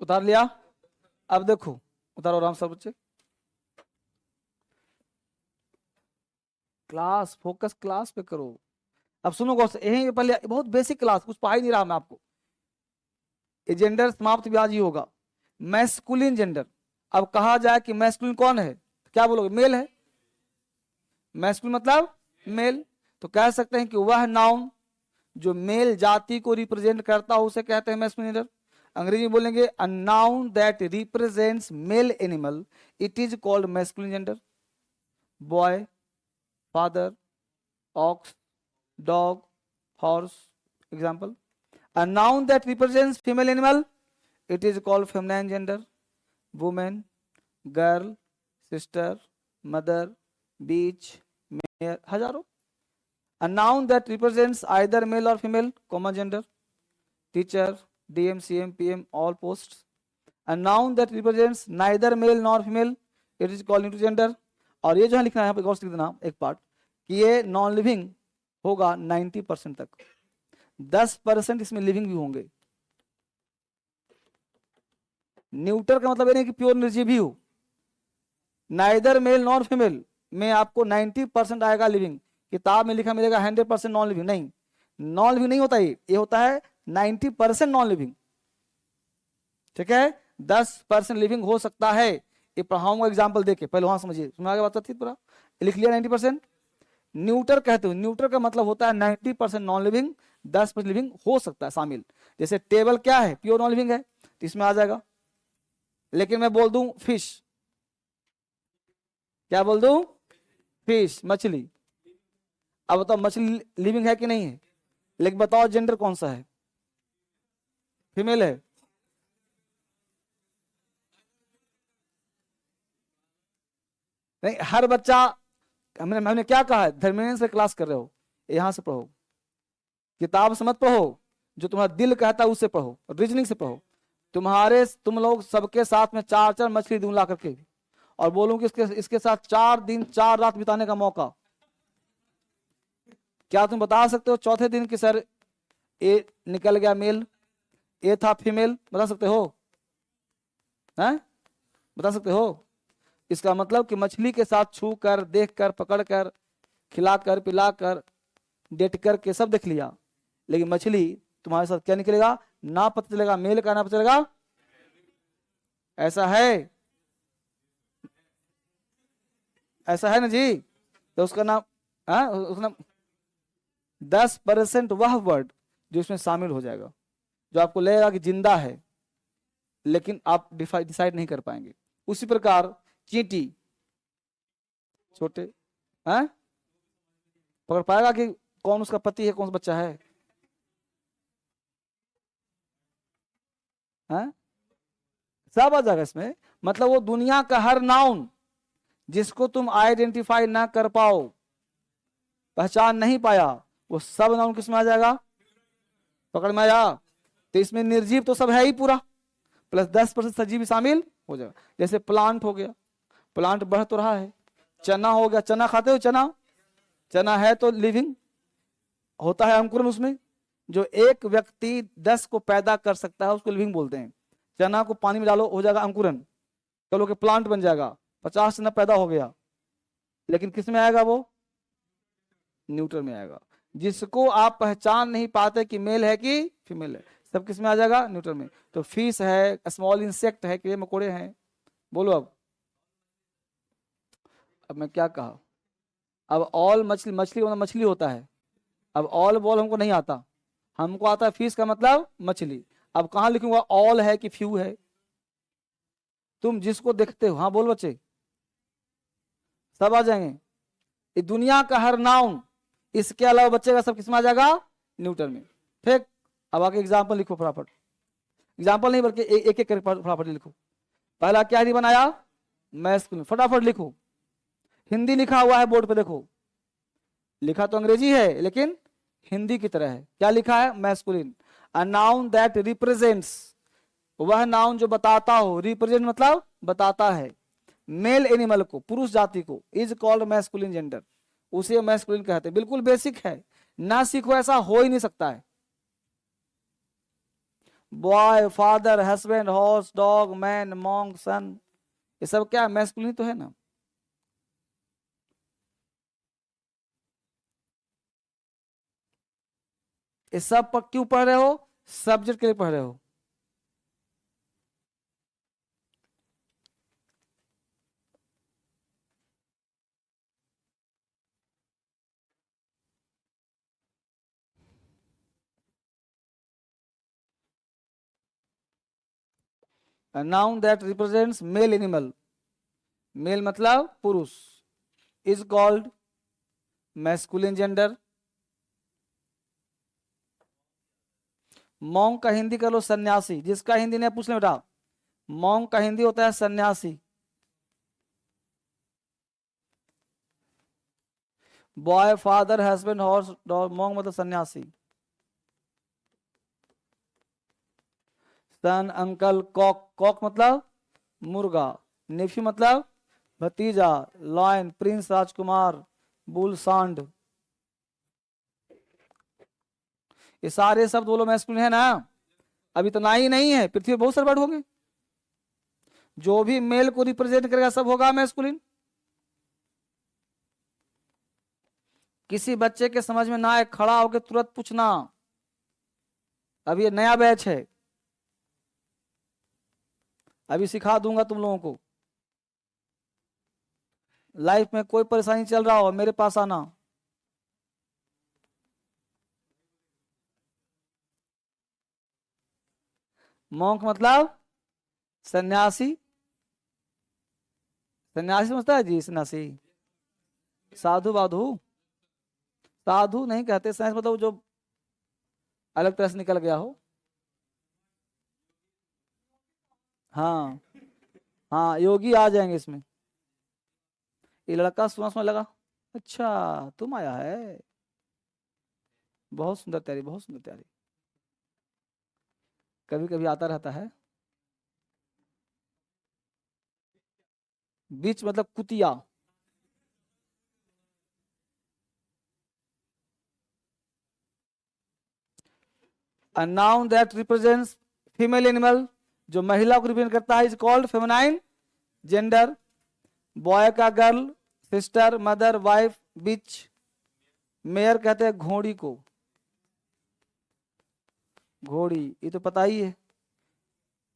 उतार लिया? अब देखो, उतारो आराम से बच्चे। क्लास फोकस क्लास पे करो। अब सुनो गौर से, यही पहले बहुत बेसिक क्लास, कुछ पढ़ा ही नहीं रहा मैं आपको। ये जेंडर समाप्त भी आज ही होगा। मैस्कुलिन जेंडर, अब कहा जाए कि मैस्कुलिन कौन है, क्या बोलोगे? मेल है। मैस्कुलिन मतलब मेल। तो कह सकते हैं कि वह नाउन जो मेल जाति को रिप्रेजेंट करता हो उसे कहते हैं मैस्कुलिन जेंडर। अंग्रेजी में बोलेंगे a noun that represents male animal, it is called masculine gender. Boy, father, ox, dog, horse. Example. A noun that represents female animal, it is called feminine gender. Woman, girl, sister, mother, beach, mare, हजारों. A noun that represents either male or female, common gender. Teacher, DM, CM, PM, all posts. A noun that represents neither male nor female, it is called neutral gender. और ये जो है लिखना है यहाँ पे गौर से लिख देना एक पार्ट कि ये नॉन लिविंग होगा 90% तक, 10% इसमें लिविंग भी होंगे। न्यूटर का मतलब ये नहीं कि प्योर निर्जीव ही हो। नाइदर मेल नॉर फीमेल में आपको 90% आएगा लिविंग। किताब में लिखा मिलेगा 100% नॉन लिविंग, नहीं, नॉन लिविंग नहीं होता ये होता है 90% नॉन लिविंग। ठीक है, 10% लिविंग हो सकता है। ये पढ़ाऊंगा एग्जाम्पल देके, पहले वहां समझिए, सुना आगे बात थी पूरा लिख लिया। 90% न्यूटर कहते हो, न्यूटर का मतलब होता है 90% नॉन लिविंग, 10% लिविंग हो सकता है शामिल। जैसे टेबल क्या है, प्योर नॉन लिविंग है, तो इसमें आ जाएगा। लेकिन मैं बोल दूं फिश, क्या बोल दूं? फिश, मछली। अब बताओ मछली लिविंग है कि नहीं है? लेकिन बताओ जेंडर कौन सा है? फीमेल है। नहीं, हर बच्चा, हमने क्या कहा है, धर्मेंद्र से क्लास कर रहे हो, यहां से पढ़ो, किताब से मत पढ़ो, जो तुम्हारा दिल कहता है उससे पढ़ो, रीजनिंग से पढ़ो। तुम लोग सबके साथ में 4-4 मछली दूं ला करके, और बोलूं कि इसके साथ 4 दिन 4 रात बिताने का मौका, क्या तुम बता सकते हो चौथे दिन कि सर ए निकल गया मेल, ए था फीमेल? बता सकते हो? हैं? बता सकते हो? इसका मतलब कि मछली के साथ छू कर, देख कर, पकड़ कर, खिलाकर, पिलाकर, डेट करके सब देख लिया, लेकिन मछली तुम्हारे साथ क्या निकलेगा? ना पता चलेगा मेल का, ना पता चलेगा। ऐसा है, ऐसा है ना जी? तो उसका नाम, हाँ उसका नाम 10% वह वर्ड जो इसमें शामिल हो जाएगा, जो आपको लगेगा कि जिंदा है, लेकिन आप डिसाइड नहीं कर पाएंगे। उसी प्रकार चींटी, छोटे, हैं, पकड़ पाएगा कि कौन उसका पति है, कौन सा बच्चा है? हैं? सब आ जाएगा इसमें। मतलब वो दुनिया का हर नाउन जिसको तुम आइडेंटिफाई ना कर पाओ, पहचान नहीं पाया, वो सब नाउन किसमें आ जाएगा? पकड़ में आया। तो इसमें निर्जीव तो सब है ही पूरा, प्लस 10% सजीव भी शामिल हो जाएगा। जैसे प्लांट हो गया, प्लांट बढ़ तो रहा है। चना हो गया, चना खाते हो, चना, चना है तो लिविंग होता है, अंकुरन उसमें। जो एक व्यक्ति 10 को पैदा कर सकता है उसको लिविंग बोलते हैं। चना को पानी में डालो हो जाएगा अंकुरन, चलो के प्लांट बन जाएगा, 50 चना पैदा हो गया। लेकिन किस में आएगा वो? न्यूट्रल में आएगा। जिसको आप पहचान नहीं पाते कि मेल है कि फीमेल है, सब किस में आ जाएगा? न्यूट्रल में। तो फिश है, स्मॉल इंसेक्ट है, कीड़े मकोड़े हैं। बोलो अब मैं क्या कहा? अब ऑल मछली, मछली मतलब मछली होता है। अब ऑल बॉल हमको नहीं आता, हमको आता है फिश का मतलब मछली। अब कहां लिखूंगा ऑल है कि फ्यू है? तुम जिसको देखते हो, हाँ बोल बच्चे, सब आ जाएंगे। ये दुनिया का हर नाउन, इसके अलावा बच्चे का सब किसमें आ जाएगा? न्यूटन में। ठीक, अब आगे एग्जाम्पल लिखो फटाफट। एग्जाम्पल नहीं बल्कि एक एक करके फटाफट लिखो। पहला क्या नहीं बनाया? मैस्कुलिन, फटाफट लिखो। हिंदी लिखा हुआ है बोर्ड पे, देखो लिखा तो अंग्रेजी है लेकिन हिंदी की तरह है। क्या लिखा है? Masculine, a noun that represents, वह नाउन जो बताता हो, रिप्रेजेंट मतलब बताता है, मेल एनिमल को, पुरुष जाति को, इज कॉल्ड मैस्कुलिन जेंडर, उसे मैस्कुलिन कहते हैं। बिल्कुल बेसिक है, ना सीखो ऐसा हो ही नहीं सकता है। Boy, father, husband, horse, dog, man, monk, son, ये सब क्या मैस्कुलिन तो है ना। ये सब पर क्यों पढ़ रहे हो? सब्जेक्ट के लिए पढ़ रहे हो। A noun that represents male animal, male मतलब पुरुष, is called masculine gender. Monk का हिंदी कर लो सन्यासी, जिसका हिंदी नहीं पूछ ले बेटा। मॉन्क का हिंदी होता है सन्यासी। Boy, father, husband, horse, dog, monk मतलब सन्यासी। सन, अंकल, कॉक, कॉक मतलब मुर्गा, नेफ्यू मतलब भतीजा, लॉयन, प्रिंस, राजकुमार, बुल, सांड, ये सारे शब्द बोलो मैस्कुलिन है ना। अब इतना ही नहीं है, पृथ्वी बहुत सारे वर्ड होंगे, जो भी मेल को रिप्रेजेंट करेगा सब होगा मैस्कुलिन। किसी बच्चे के समझ में ना आए, खड़ा होकर तुरंत पूछना। अब ये नया बैच है, अभी सिखा दूंगा तुम लोगों को। लाइफ में कोई परेशानी चल रहा हो मेरे पास आना। मॉन्क मतलब सन्यासी, सन्यासी समझता है जी? सन्यासी साधु वाधु, साधु नहीं कहते, साइंस मतलब जो अलग तरह से निकल गया हो। हाँ हाँ, योगी आ जाएंगे इसमें। ये लड़का सुना सुना लगा, अच्छा तुम आया है, बहुत सुंदर तैयारी, बहुत सुंदर तैयारी, कभी कभी आता रहता है। बीच मतलब कुतिया। A noun that represents female animal, जो महिला को रिप्रेजेंट करता है, is called feminine gender. Boy का गर्ल, सिस्टर, मदर, वाइफ, बिच। मेयर कहते हैं घोड़ी को, घोड़ी ये तो पता ही है।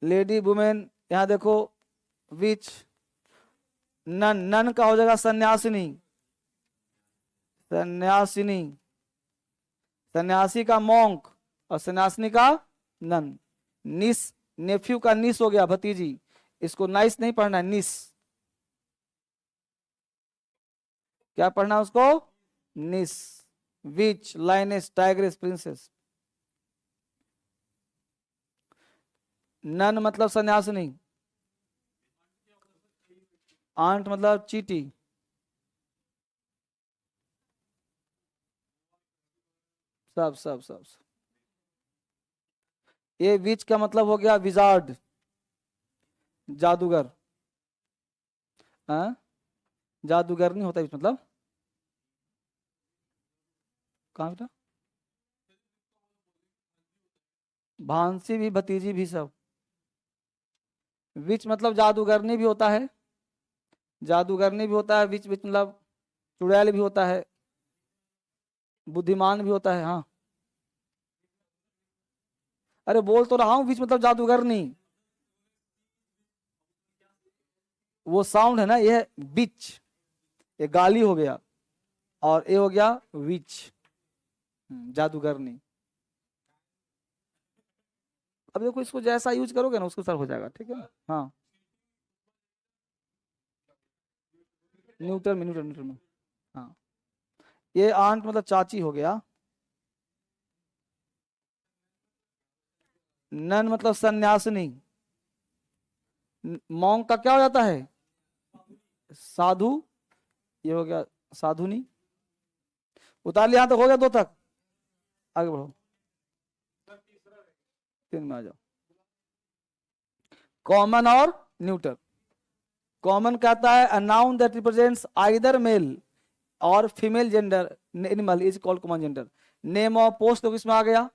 लेडी, वुमेन, यहां देखो विच। नन, नन का हो जाएगा सन्यासिनी, सन्यासिनी। सन्यासी का मॉन्क और सन्यासिनी का नन। निस, नेफ्यू का निस हो गया भतीजी, इसको नाइस नहीं पढ़ना है, निस। क्या पढ़ना है उसको? निस। विच, लाइनेस, टाइग्रेस, प्रिंसेस। नन मतलब सन्यासिनी। आंट मतलब चीटी। सब सब सब, सब। ये विच का मतलब हो गया विजार्ड, जादूगर। हाँ, जादूगर नहीं होता विच मतलब, कहाँ बेटा? भांसी भी, भतीजी भी, सब। विच मतलब जादूगरनी भी होता है, जादूगरनी भी होता है, विच विच मतलब चुड़ैल भी होता है, बुद्धिमान भी होता है। हाँ, अरे बोल तो रहा हूँ, विच मतलब जादूगरनी, वो साउंड है ना, ये है बिच, ये गाली हो गया, और ये हो गया विच, जादूगरनी। अब देखो इसको जैसा यूज करोगे ना उसको सर हो जाएगा, ठीक है ना? हाँ, न्यूटन में, न्यूटन न्यूटन में। हाँ, ये आंट मतलब चाची हो गया। नन मतलब सन्यासिनी। मॉन्क का क्या हो जाता है? साधु, ये हो गया साधुनी। उतार लिया, यहां तक हो गया, दो तक, आगे बढ़ो, तीन में आ जाओ। कॉमन और न्यूटर। कॉमन कहता है a noun that represents either male और female gender animal is called common gender. Name of post तो किसमें आ गया?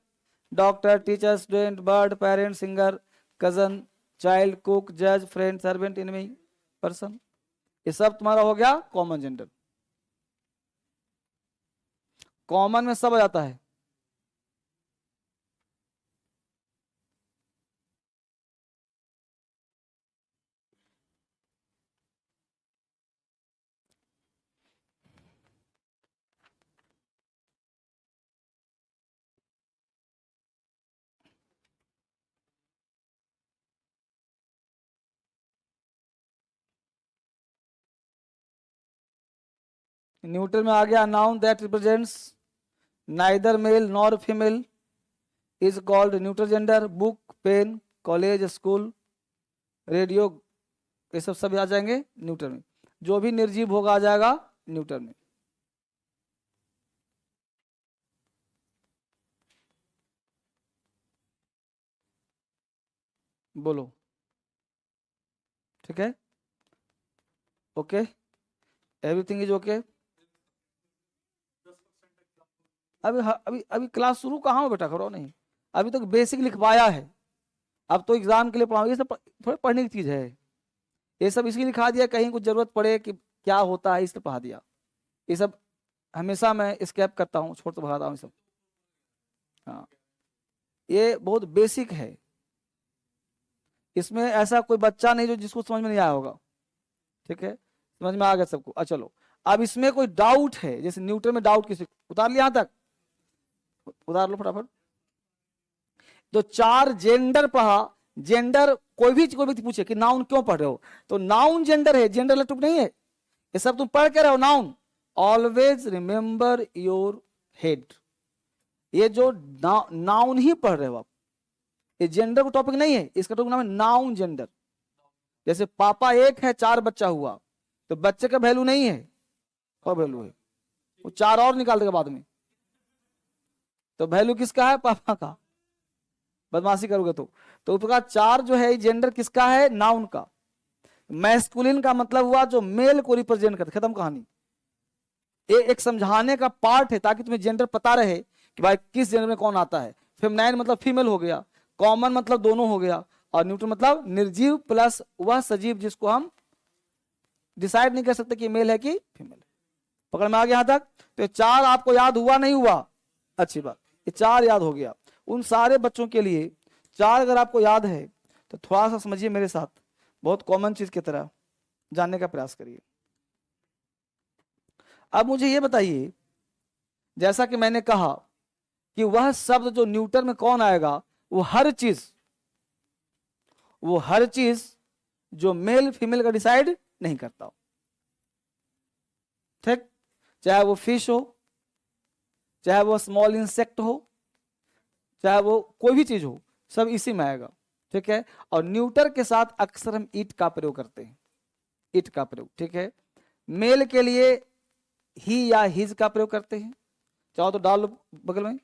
Doctor, teacher, student, bird, parent, singer, cousin, child, cook, जज, फ्रेंड, सर्वेंट, एनिमी, पर्सन, ये सब तुम्हारा हो गया कॉमन जेंडर। कॉमन में सब आ जाता है। न्यूट्रल में आ गया noun that represents neither male nor female is called neutral gender. Book, pen, college, school, radio, ये सब सब आ जाएंगे न्यूट्रल में। जो भी निर्जीव होगा आ जाएगा न्यूट्रल में। बोलो, ठीक है? Okay, everything is okay. अभी अभी क्लास शुरू कहाँ हो बेटा, करो नहीं, अभी तो बेसिक लिखवाया है। अब तो एग्जाम के लिए पढ़ाओ, ये सब थोड़ा पढ़ने की चीज है। ये सब इसलिए लिखा दिया कहीं कुछ जरूरत पड़े कि क्या होता है, इसलिए पढ़ा दिया। ये सब हमेशा मैं स्कैप करता हूँ, छोड़ तो भगाता हूँ ये सब। हाँ, ये बहुत बेसिक है, इसमें ऐसा कोई बच्चा नहीं जो जिसको समझ में नहीं आया होगा, ठीक है? समझ में आ गया सबको? चलो, अब इसमें कोई डाउट है, जैसे न्यूटन में डाउट किसी, उतार लिया यहां तक, उतार लो फटाफट। तो चार जेंडर पढ़ा, जेंडर कोई व्यक्ति पूछे कि नाउन क्यों पढ़ रहे हो, तो नाउन जेंडर है, जेंडर इलेक्ट्रिक नहीं है, ये सब तुम पढ़ के रहो noun. Always remember your head, ये जो नाउन ही पढ़ रहे हो आप, ये जेंडर को टॉपिक नहीं है, इसका टॉपिक नाम है नाउन जेंडर। जैसे पापा एक है, चार बच्चा हुआ, तो बच्चे का वैल्यू नहीं है, और वैल्यू है, वो चार और निकाल देगा बाद में, तो वैल्यू किसका है? पापा का। बदमाशी करोगे तो उस प्रकार चार जो है जेंडर किसका है? नाउन का। मैस्कुलिन का मतलब हुआ जो मेल को रिप्रेजेंट करता, खत्म कहानी। ये एक समझाने का पार्ट है ताकि तुम्हें जेंडर पता रहे कि भाई किस जेंडर में कौन आता है। फेमिनाइन मतलब फीमेल हो गया, कॉमन मतलब दोनों हो गया, और न्यूट्रल मतलब निर्जीव प्लस वह सजीव जिसको हम डिसाइड नहीं कर सकते कि मेल है कि फीमेल। पकड़ में आ गया यहां तक? तो ये चार आपको याद हुआ नहीं हुआ? अच्छी बात, ये चार याद हो गया। उन सारे बच्चों के लिए चार अगर आपको याद है तो थोड़ा सा समझिए मेरे साथ, बहुत कॉमन चीज की तरह जानने का प्रयास करिए। अब मुझे ये बताइए, जैसा कि मैंने कहा कि वह शब्द जो न्यूटन में कौन आएगा, वो हर चीज, वो हर चीज जो मेल फीमेल का डिसाइड नहीं करता हो, ठीक? चाहे वो फिश हो, चाहे वो स्मॉल इंसेक्ट हो, चाहे वो कोई भी चीज हो, सब इसी में आएगा, ठीक है? और न्यूटर के साथ अक्सर हम इट का प्रयोग करते हैं, इट का प्रयोग, ठीक है? मेल के लिए ही या हिज का प्रयोग करते हैं, चाहो तो डाल लो बगल में।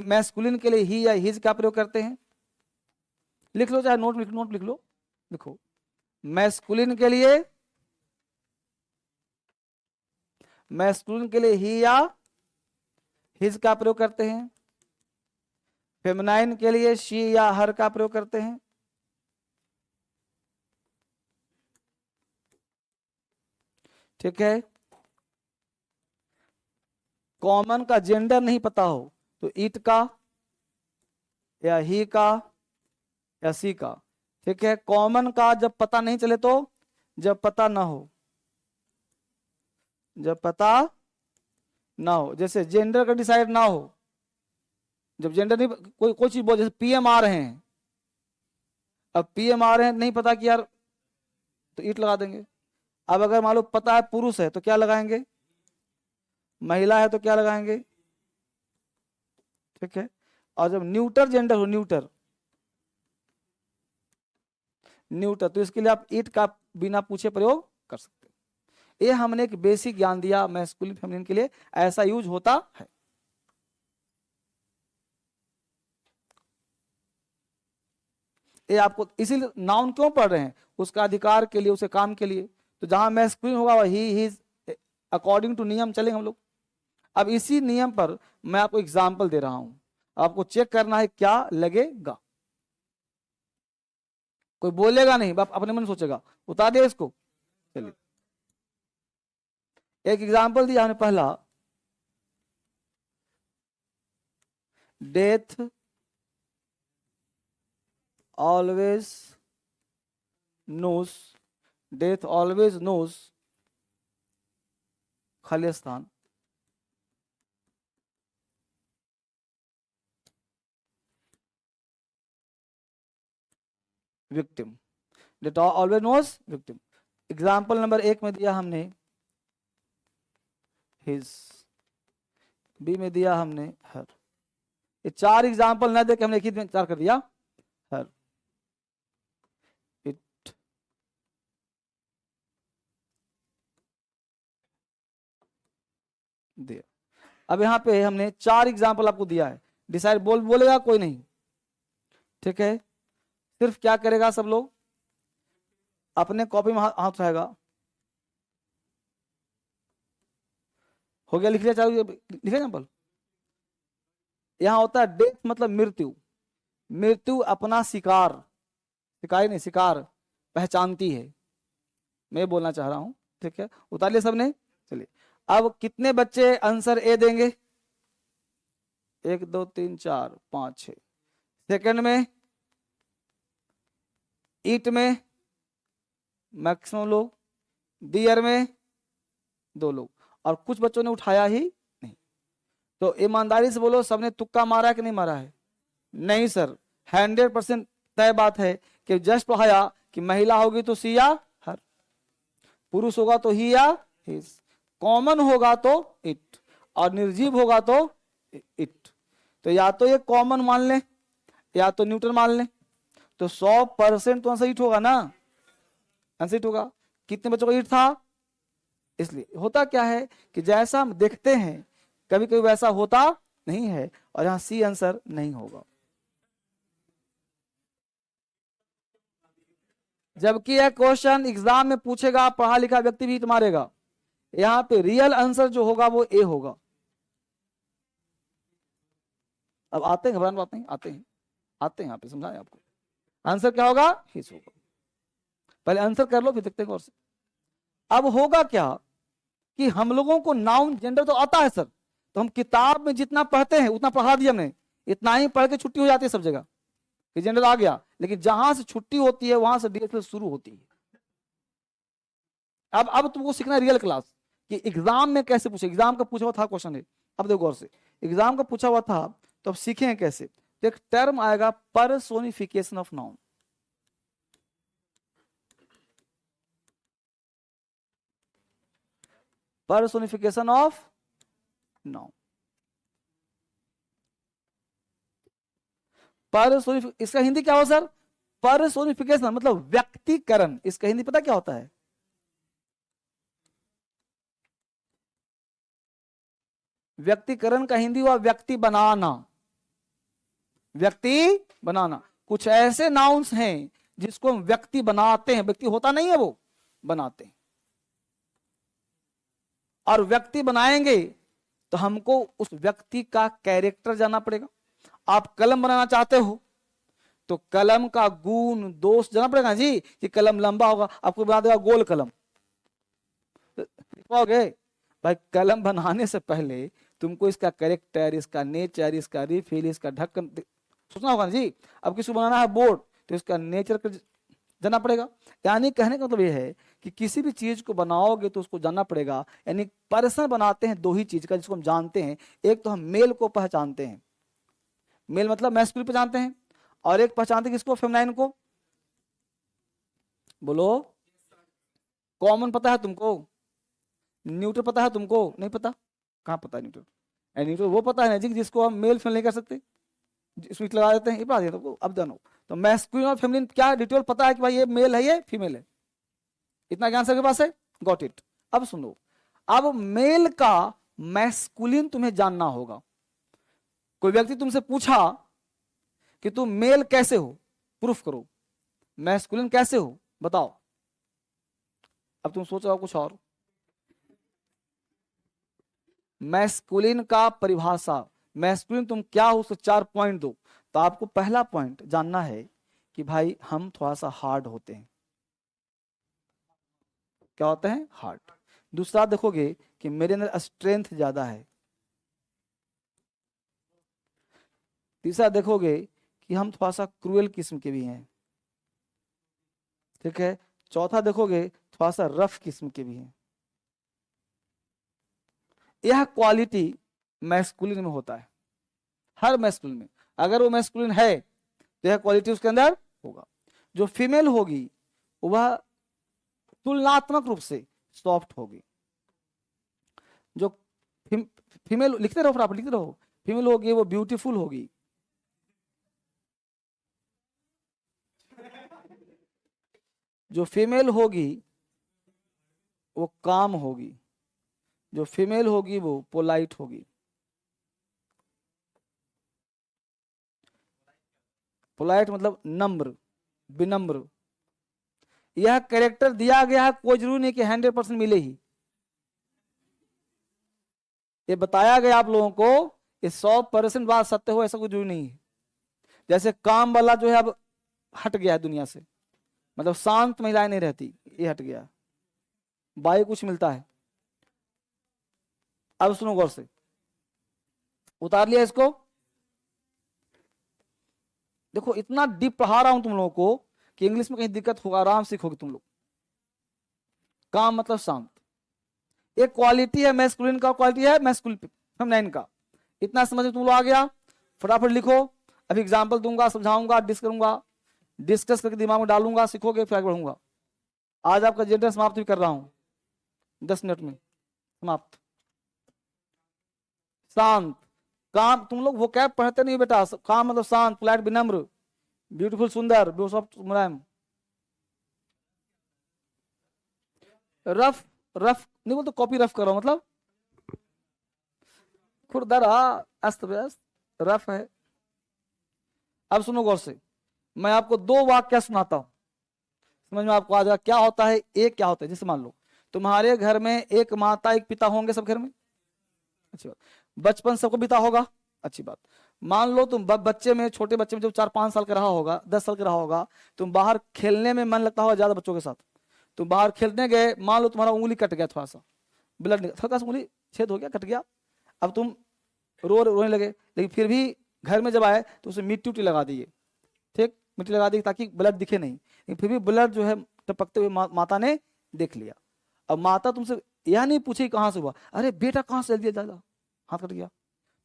मैस्कुलिन के लिए ही या हिज का प्रयोग करते हैं, लिख लो, चाहे नोट लिख लो, लिखो। मैस्कुलिन के लिए, मैस्कुलिन के लिए ही या हिज का प्रयोग करते हैं। फेमिनाइन के लिए शी या हर का प्रयोग करते हैं। ठीक है। कॉमन का जेंडर नहीं पता हो तो इट का या ही का या सी का। ठीक है। कॉमन का जब पता नहीं चले तो, जब पता ना हो, जब पता ना हो, जैसे जेंडर का डिसाइड ना हो, जब जेंडर नहीं, कोई चीज बोल, जैसे पीएम आ रहे हैं, अब पीएम आ रहे हैं नहीं पता कि यार, तो ईट लगा देंगे। अब अगर मान लो पता है पुरुष है तो क्या लगाएंगे, महिला है तो क्या लगाएंगे। ठीक है। और जब न्यूटर जेंडर हो, न्यूटर तो इसके लिए आप इट का बिना पूछे प्रयोग कर सकते हो। ये हमने एक बेसिक ज्ञान दिया मैस्कुलिन फेमिनिन के लिए, ऐसा यूज होता है। ये आपको इसीलिए नाउन क्यों पढ़ रहे हैं, उसका अधिकार के लिए, उसे काम के लिए। तो जहां मैस्कुलिन होगा वह ही, हिज, अकॉर्डिंग टू नियम चलेंगे हम लोग। अब इसी नियम पर मैं आपको एग्जाम्पल दे रहा हूं, आपको चेक करना है क्या लगेगा। कोई बोलेगा नहीं, बाप अपने मन सोचेगा, उतार दिया इसको। चलिए एक एग्जाम्पल दिया हमने पहला, death always knows, death always knows Khalistan, victim, death always knows victim. Example number 1 में दिया हमने हिज, बी में दिया हमने हर। ये 4 एग्जाम्पल ना देके हमने एक ही में 4 कर दिया, हर, इट, दे। अब यहाँ पे हमने 4 एग्जाम्पल आपको दिया है, डिसाइड बोलेगा कोई नहीं। ठीक है। सिर्फ क्या करेगा सब लोग, अपने कॉपी में हाथ उठाएगा। हो गया, लिख लिया, चालू लिखे एग्जाम्पल। यहां होता है डेथ मतलब मृत्यु, मृत्यु अपना शिकार, शिकारी नहीं शिकार पहचानती है, मैं बोलना चाह रहा हूं। ठीक है, उतार लिया सबने। चलिए अब कितने बच्चे आंसर ए देंगे, 1 2 3 4 5 6। सेकंड में ईट में मैक्सिमम लोग, डियर में 2 लोग, और कुछ बच्चों ने उठाया ही नहीं। तो ईमानदारी से बोलो, सबने तुक्का मारा है कि नहीं मारा है। नहीं सर, 100% तय बात है कि जस्ट पढ़ाया कि महिला होगी तो सी या हर, पुरुष होगा तो ही या हिज, कॉमन होगा तो इट, और निर्जीव होगा तो इट। तो या तो ये कॉमन मान लें या तो न्यूट्रल मान लें। तो 100% तो आंसर इट होगा ना, आंसर इट होगा। कितने बच्चों का इट था, इसलिए होता क्या है कि जैसा हम देखते हैं कभी कभी वैसा होता नहीं है, और यहां सी आंसर नहीं होगा। जबकि यह क्वेश्चन एग्जाम में पूछेगा, पढ़ा लिखा व्यक्ति भी मारेगा, यहां पे रियल आंसर जो होगा वो ए होगा। अब आते हैं, घबराने बात नहीं, आते हैं यहाँ पे समझाएं आपको। आंसर क्या होगा, हिज होगा। पहले आंसर कर लो फिर देखते हैं और से। अब होगा क्या कि हम लोगों को नाउन जेंडर तो आता है सर, तो हम किताब में जितना पढ़ते हैं उतना पढ़ा दिया हमने, इतना ही पढ़ के छुट्टी हो जाती है सब जगह कि जेंडर आ गया। लेकिन जहां से छुट्टी होती है वहां से डीएसएल शुरू होती है। अब तुमको सीखना है रियल क्लास कि एग्जाम में कैसे पूछे, एग्जाम का पूछा हुआ था क्वेश्चन है। अब देखो गौर से, एग्जाम का पूछा हुआ था तो अब सीखें कैसे। तो एक टर्म आएगा personification of noun. Personification of noun, इसका हिंदी क्या हो सर, पर्सोनिफिकेशन मतलब व्यक्तिकरण। इसका हिंदी पता क्या होता है, व्यक्तिकरण का हिंदी हुआ व्यक्ति बनाना, व्यक्ति बनाना। कुछ ऐसे नाउन्स हैं जिसको हम व्यक्ति बनाते हैं, व्यक्ति होता नहीं है, वो बनाते हैं। और व्यक्ति बनाएंगे तो हमको उस व्यक्ति का कैरेक्टर जानना पड़ेगा। आप कलम बनाना चाहते हो तो कलम का गुण दोष जानना पड़ेगा जी, कि कलम लंबा होगा, आपको बना देगा गोल कलम, लिखवाओगे? भाई कलम बनाने से पहले तुमको इसका कैरेक्टर, इसका नेचर, इसका रिफिल, इसका ढक्कन सोचना होगा ना जी। अब किसी को बनाना है बोर्ड तो इसका नेचर जानना पड़ेगा। यानी कहने का मतलब ये है कि किसी भी चीज को बनाओगे तो उसको जानना पड़ेगा। यानी पर्सन बनाते हैं दो ही चीज का जिसको हम जानते हैं। एक तो हम मेल को पहचानते हैं, मेल मतलब मैस्कुलिन पहचानते हैं, और एक पहचानते हैं किसको, फेमिनाइन को। बोलो, कॉमन पता है तुमको? न्यूट्रल पता है तुमको? नहीं पता? कहाँ पता है न्यूट्रल? न्यूट्रल वो पता है ना जी जिसको हम मेल फीमेल नहीं कर सकते, स्विच लगा देते हैं, ये पता है तुमको? अब जानो तो मैस्कुलिन और फेमिनिन क्या डिटेल पता है कि भाई ये मेल है ये फीमेल है, इतना ज्ञान सबके पास है? Got it. अब सुनो, अब मेल का मैस्कुलिन तुम्हें जानना होगा। कोई व्यक्ति तुमसे पूछा कि तुम मेल कैसे हो, प्रूफ करो, मैस्कुलिन कैसे हो बताओ। अब तुम सोच रहे हो कुछ और। मैस्कुलिन का परिभाषा, मैस्कुलिन तुम क्या हो, उसके 4 पॉइंट दो। तो आपको पहला पॉइंट जानना है कि भाई हम थोड़ा सा हार्ड होते हैं। क्या होते हैं? हार्ड। दूसरा देखोगे कि मेरे अंदर स्ट्रेंथ ज्यादा है। तीसरा देखोगे कि हम थोड़ा सा क्रूएल किस्म के भी हैं, ठीक है। चौथा देखोगे थोड़ा सा रफ किस्म के भी हैं। यह क्वालिटी मैस्कुलिन में होता है, हर मैस्कुलिन में। अगर वो मैस्कुलिन है तो यह क्वालिटी उसके अंदर होगा। जो फीमेल होगी वह तुलनात्मक रूप से सॉफ्ट होगी। जो फीमेल, लिखते रहो, आप लिखते रहो, फीमेल होगी वो ब्यूटीफुल होगी। जो फीमेल होगी वो काम होगी। जो फीमेल होगी वो पोलाइट होगी। पोलाइट मतलब नम्र, विनम्र। यह कैरेक्टर दिया गया है, कोई जरूरी नहीं कि 100% मिले ही। ये बताया गया आप लोगों को, ये 100% बात सत्य हो ऐसा कुछ जरूरी नहीं है। जैसे काम वाला जो है अब हट गया है दुनिया से, मतलब शांत महिलाएं नहीं रहती, ये हट गया। बाई कुछ मिलता है। अब सुनो गौर से, उतार लिया इसको। देखो इतना डीप पढ़ा रहा हूं तुम लोगों को कि इंग्लिश में कहीं दिक्कत होगा, आराम सीखोगे तुम लोग। काम मतलब शांत, एक क्वालिटी है मैस्कुलिन का, क्वालिटी है मैस्कुलिन फेमिनाइन का। इतना समझ में तुम लोग आ गया? फटाफट लिखो। अभी एग्जांपल दूंगा, समझाऊंगा, डिस्कस करके दिमाग में डालूंगा, सीखोगे फिर आगे बढ़ूंगा। आज आपका जेंडर समाप्त भी कर रहा हूं 10 मिनट में, समाप्त। शांत, काम तुम लोग वो कैब पढ़ते नहीं बेटा। काम मतलब शांत, पोलाइट, विनम्र, ब्यूटीफुल, सुंदर, सॉफ्ट, मुलायम। रफ, रफ नहीं बोलते, कॉपी रफ कर रहा हूं, मतलब खुरदरा, अस्त व्यस्त, रफ है। अब सुनो गौर से, मैं आपको 2 वाक्य सुनाता हूं, समझ में आपको आ जाएगा क्या होता है, एक क्या होता है। जैसे मान लो तुम्हारे घर में एक माता एक पिता होंगे, सब घर में, अच्छी बात। बचपन सबको बीता होगा, अच्छी बात। मान लो तुम बच्चे में, छोटे बच्चे में जब 4-5 साल का रहा होगा, 10 साल का रहा होगा, तुम बाहर खेलने में मन लगता होगा ज्यादा बच्चों के साथ। तुम बाहर खेलने गए, मान लो तुम्हारा उंगली कट गया, थोड़ा सा ब्लड निकल, थोड़ा सा उंगली छेद हो गया, कट गया। अब तुम रोने लगे, लेकिन फिर भी घर में जब आए तो उसे मिट्टी उट्टी लगा दिए, ठीक, मिट्टी लगा दी ताकि ब्लड दिखे नहीं, लेकिन फिर भी ब्लड जो है टपकते हुए माता ने देख लिया। अब माता तुमसे यह नहीं पूछी कहां से हुआ, अरे बेटा कहां से जल दिया, ज्यादा हाथ कट गया,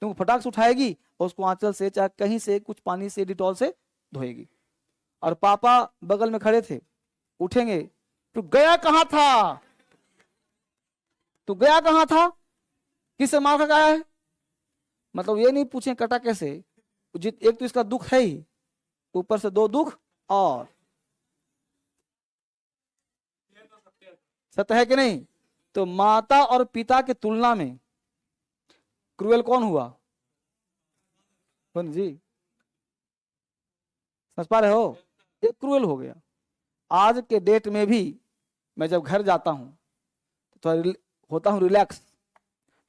तुमको फटाक से उठाएगी और उसको आंचल से चाहे कहीं से कुछ पानी से डिटॉल से धोएगी। और पापा बगल में खड़े थे, उठेंगे, तू गया कहां था, तू गया कहां था, किससे मार खा गया है। मतलब ये नहीं पूछे कटा कैसे, एक तो इसका दुख है ही, ऊपर से 2 दुख और। सत्य है कि नहीं? तो माता और पिता की तुलना में क्रूएल कौन हुआ? कौन जी? समझ पा रहे हो? ये क्रूएल हो गया। आज के डेट में भी मैं जब घर जाता हूँ तो होता हूँ रिलैक्स,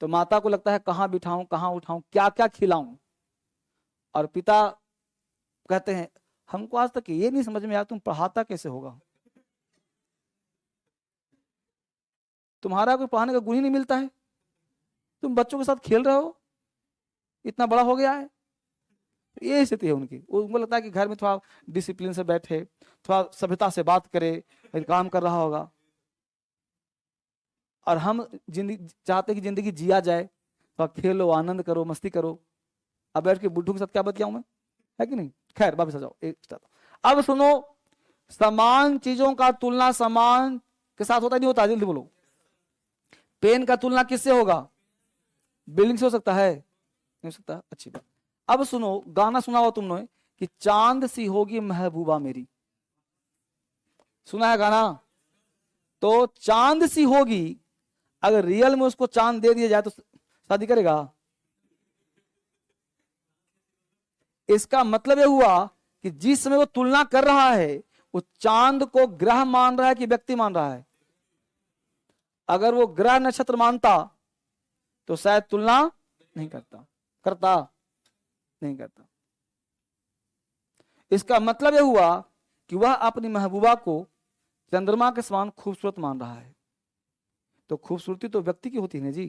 तो माता को लगता है कहाँ बिठाऊं, कहाँ उठाऊं, क्या क्या खिलाऊं। और पिता कहते हैं हमको आज तक ये नहीं समझ में आया तुम पढ़ाता कैसे होगा, तुम्हारा कोई पढ़ाने का गुण ही नहीं मिलता है, तुम बच्चों के साथ खेल रहे हो, इतना बड़ा हो गया है। ये स्थिति है उनकी। उनको लगता है कि घर में थोड़ा डिसिप्लिन से बैठे, थोड़ा सभ्यता से बात करे, काम कर रहा होगा। और हम जिंदगी चाहते कि जिंदगी जिया जाए, तो खेलो, आनंद करो, मस्ती करो। अब बैठ के बुढ़ू के साथ क्या बतियाऊं मैं, है कि नहीं? खैर वापस आ जाओ। अब सुनो, समान चीजों का तुलना समान के साथ होता नहीं होता? जल्दी बोलो। पेन का तुलना किससे होगा? बिल्डिंग से हो सकता है? नहीं हो सकता। अच्छी बात। अब सुनो, गाना सुना हो तुमने कि चांद सी होगी महबूबा मेरी, सुना है गाना? तो चांद सी होगी, अगर रियल में उसको चांद दे दिया जाए तो शादी करेगा? इसका मतलब यह हुआ कि जिस समय वो तुलना कर रहा है, वो चांद को ग्रह मान रहा है कि व्यक्ति मान रहा है? अगर वो ग्रह नक्षत्र मानता तो शायद तुलना नहीं करता। करता? नहीं करता। इसका मतलब यह हुआ कि वह अपनी महबूबा को चंद्रमा के समान खूबसूरत मान रहा है। तो खूबसूरती तो व्यक्ति की होती है ना जी।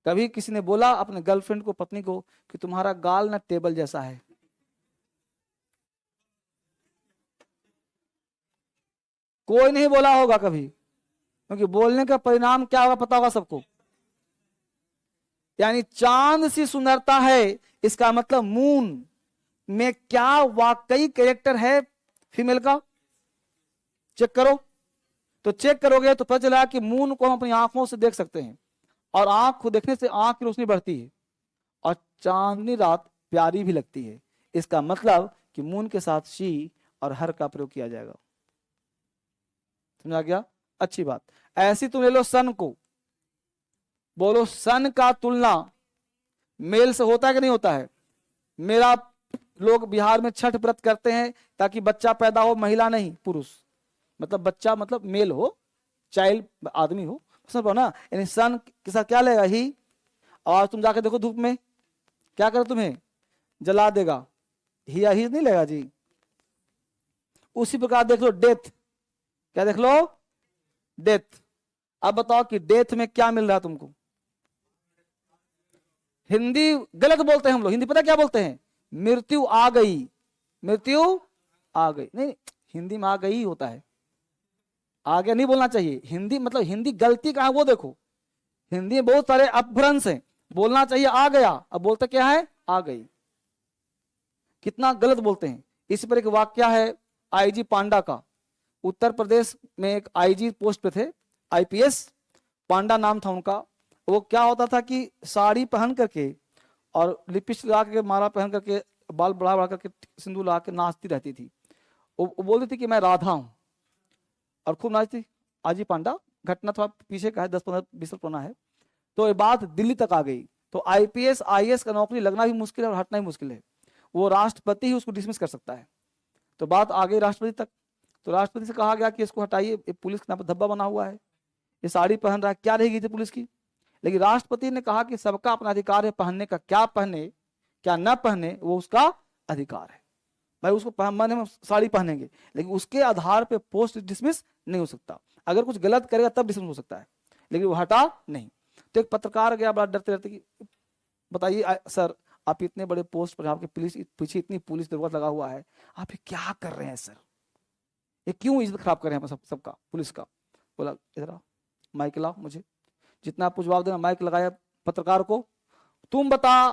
कभी किसी ने बोला अपने गर्लफ्रेंड को, पत्नी को, कि तुम्हारा गाल ना टेबल जैसा है? कोई नहीं बोला होगा कभी, क्योंकि बोलने का परिणाम क्या होगा पता होगा सबको। यानी चांद सी सुंदरता है, इसका मतलब मून में क्या वाकई कैरेक्टर है फीमेल का? चेक करो। तो चेक करोगे तो पता चला कि मून को हम अपनी आंखों से देख सकते हैं, और आंख को देखने से आंख की रोशनी बढ़ती है, और चांदनी रात प्यारी भी लगती है। इसका मतलब कि मून के साथ शी और हर का प्रयोग किया जाएगा। समझा गया? अच्छी बात। ऐसी तुम ले लो सन को, बोलो सन का तुलना मेल से होता है कि नहीं होता है? मेरा लोग बिहार में छठ व्रत करते हैं ताकि बच्चा पैदा हो, महिला नहीं पुरुष, मतलब बच्चा मतलब मेल हो, चाइल्ड आदमी हो, समझ ना? यानी सन के साथ क्या लेगा? ही। और तुम जाके देखो धूप में क्या कर, तुम्हें जला देगा। ही या ही नहीं लेगा जी। उसी प्रकार देख लो डेथ, क्या देख लो? डेथ। अब बताओ कि डेथ में क्या मिल रहा है तुमको? हिंदी गलत बोलते हैं हम लोग। हिंदी पता क्या बोलते हैं? मृत्यु आ गई, मृत्यु आ गई। नहीं, हिंदी में आ गई ही होता है, आगे नहीं बोलना चाहिए। हिंदी मतलब हिंदी गलती कहाँ है वो देखो। हिंदी में बहुत सारे अपभ्रंश हैं, बोलना चाहिए आ गया, अब बोलते क्या है? आ गई। कितना गलत बोलते हैं। इस पर एक वाक्य है आईजी पांडा का। उत्तर प्रदेश में एक आईजी पोस्ट पे थे, आईपीएस, पांडा नाम था उनका। वो क्या होता था कि साड़ी पहन करके और लिपस्टिक लगा के, माला पहन करके, बाल बढ़ा बढ़ा करके, सिंदूर लगा के नाचती रहती थी। वो बोलती थी कि मैं राधा हूं, और खूब नाचती। आजी पांडा, घटना थोड़ा पीछे का है, 10-15-20 साल पुराना है। तो ये बात दिल्ली तक आ गई। तो आईपीएस आईएएस का नौकरी लगना भी मुश्किल है और हटना भी मुश्किल है। वो राष्ट्रपति ही उसको डिसमिस कर सकता है। तो बात आ गई राष्ट्रपति तक। तो राष्ट्रपति से कहा गया कि इसको हटाइए, पुलिस के नाम पर धब्बा बना हुआ है, ये साड़ी पहन रहा है, क्या रहेगी थी पुलिस की। लेकिन राष्ट्रपति ने कहा कि सबका अपना अधिकार है पहनने का, क्या पहने क्या न पहने वो उसका अधिकार है। भाई उसको मन में साड़ी पहनेंगे, लेकिन उसके आधार पे पोस्ट डिसमिस नहीं हो सकता। अगर कुछ गलत करेगा तब डिसमिस हो सकता है, लेकिन वो हटा नहीं। तो एक पत्रकार गया बड़ा डरते डरते कि बताइए सर, आप इतने बड़े पोस्ट पर, आपके पुलिस पीछे इतनी पुलिस दरवाजा लगा हुआ है, आप ये क्या कर रहे हैं सर, ये क्यों इज्जत खराब कर रहे हैं सबका पुलिस का। बोला इधर माइक लाओ, मुझे जितना आपको जवाब देना। माइक लगाया पत्रकार को, तुम बता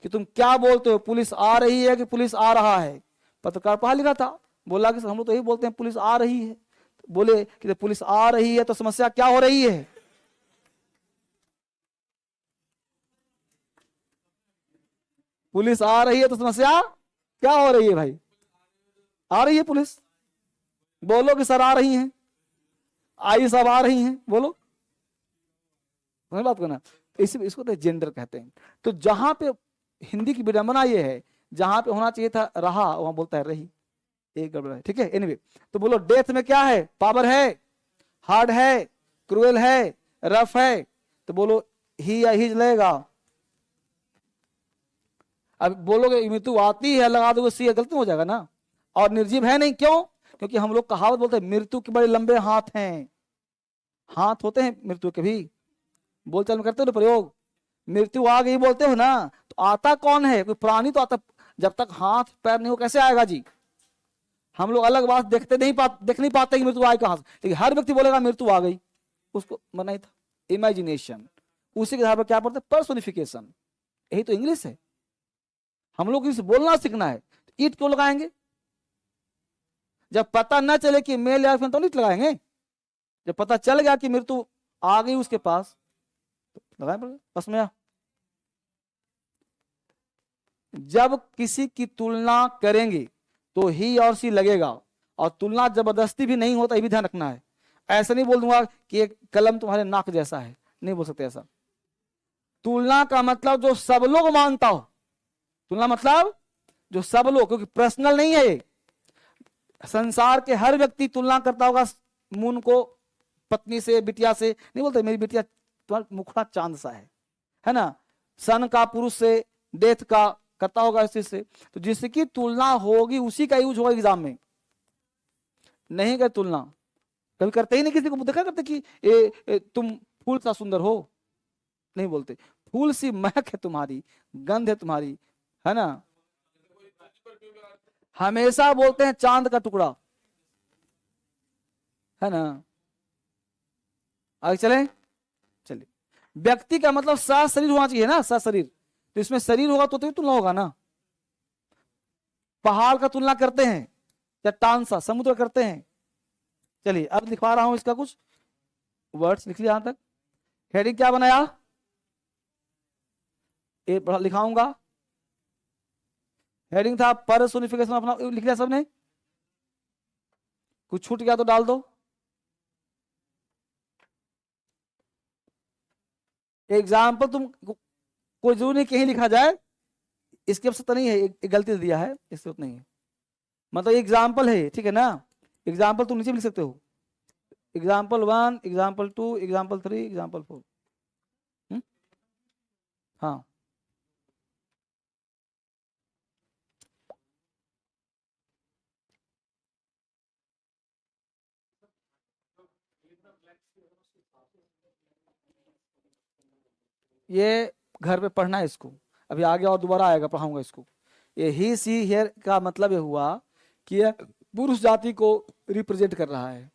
कि तुम क्या बोलते हो, पुलिस आ रही है कि पुलिस आ रहा है? पत्रकार पढ़ा लिखा था, बोला कि हम लोग तो यही बोलते हैं पुलिस आ रही है। बोले कि पुलिस आ रही है तो समस्या क्या हो रही है? पुलिस आ रही है तो समस्या क्या हो रही है भाई? आ रही है पुलिस, बोलो कि सर आ रही हैं, आई सब आ रही हैं, बोलो। समझ बात करना। इसको तो जेंडर कहते हैं। तो जहां पे हिंदी की विडंबना ये है, जहां पे होना चाहिए था रहा वहां बोलता है रही, एक गड़बड़ है। ठीक है, एनीवे तो बोलो डेथ में क्या है? पावर है, हार्ड है, क्रूएल है, रफ है, तो बोलो ही या हिज लगेगा। अब बोलोगे मृत्यु आती है, लगा दोगे सी, गलत हो जाएगा ना। और निर्जीव है नहीं, क्यों? क्योंकि हम लोग कहावत बोलते हैं मृत्यु के बड़े लंबे हाथ हैं। हाथ होते हैं मृत्यु के भी, बोलचाल में करते हो ना प्रयोग, मृत्यु आ गई बोलते हो ना, तो आता कौन है? कोई प्राणी तो आता, जब तक हाथ पैर नहीं हो कैसे आएगा जी? हम लोग अलग बात देखते नहीं देख नहीं पाते कि मृत्यु आए कहां से, लेकिन हर व्यक्ति बोलेगा मृत्यु आ गई, उसको मना ही था। इमेजिनेशन, उसी के आधार पर क्या पढ़ते? पर्सोनिफिकेशन, यही तो इंग्लिश है। हम लोग इसे बोलना सीखना है। ईट क्यों लगाएंगे? जब पता न चले कि मेल या फीमेल तो ईट लगाएंगे। जब पता चल गया कि मृत्यु आ गई उसके पास तो लगाए पड़ेगा। बस में जब किसी की तुलना करेंगे तो ही और सी लगेगा, और तुलना जबरदस्ती भी नहीं होता, ये भी ध्यान रखना है। ऐसा नहीं बोल दूंगा कि एक कलम तुम्हारे नाक जैसा है, नहीं बोल सकते ऐसा। तुलना का मतलब जो सब लोग मानता हो, तुलना मतलब जो सब लोग, क्योंकि पर्सनल नहीं है ये। संसार के हर व्यक्ति तुलना करता होगा मून को पत्नी से, बिटिया से, नहीं बोलते मेरी बिटिया तुम्हारा मुखड़ा चांद सा है ना। सन का पुरुष से, डेथ का करता होगा इस चीज से। तो जिसकी तुलना होगी उसी का यूज होगा एग्जाम में, नहीं कर तुलना कभी करते ही नहीं। किसी को देखा करते कि तुम फूल सा सुंदर हो, नहीं बोलते। फूल सी महक है तुम्हारी, गंध है तुम्हारी, है ना। हमेशा बोलते हैं चांद का टुकड़ा, है ना। आगे चले, चलिए। व्यक्ति का मतलब शरीर होना चाहिए ना, शरीर। तो इसमें शरीर होगा तो तुलना होगा ना। पहाड़ का तुलना करते हैं, चट्टान सा, समुद्र करते हैं। चलिए अब लिखवा रहा हूं इसका कुछ वर्ड्स, लिख लिया यहां तक। हेडिंग क्या बनाया? ये लिखाऊंगा। हेडिंग था पर्सोनिफिकेशन, अपना लिख लिया सबने? कुछ छूट गया तो डाल दो। एग्जाम्पल तुम कोई जरूरी नहीं कहीं लिखा जाए, इसकी आवश्यकता नहीं है, एक गलती दिया है, इसकी जरूरत नहीं है। मतलब एग्जाम्पल है, ठीक है ना। एग्जाम्पल तुम नीचे भी लिख सकते हो, एग्जाम्पल 1, एग्जाम्पल 2, एग्जाम्पल 3, एग्जाम्पल 4। हाँ, ये घर पे पढ़ना है इसको, अभी आगे और दोबारा आएगा, पढ़ाऊंगा इसको। ये ही सी हेयर का मतलब ये हुआ कि यह पुरुष जाति को रिप्रेजेंट कर रहा है,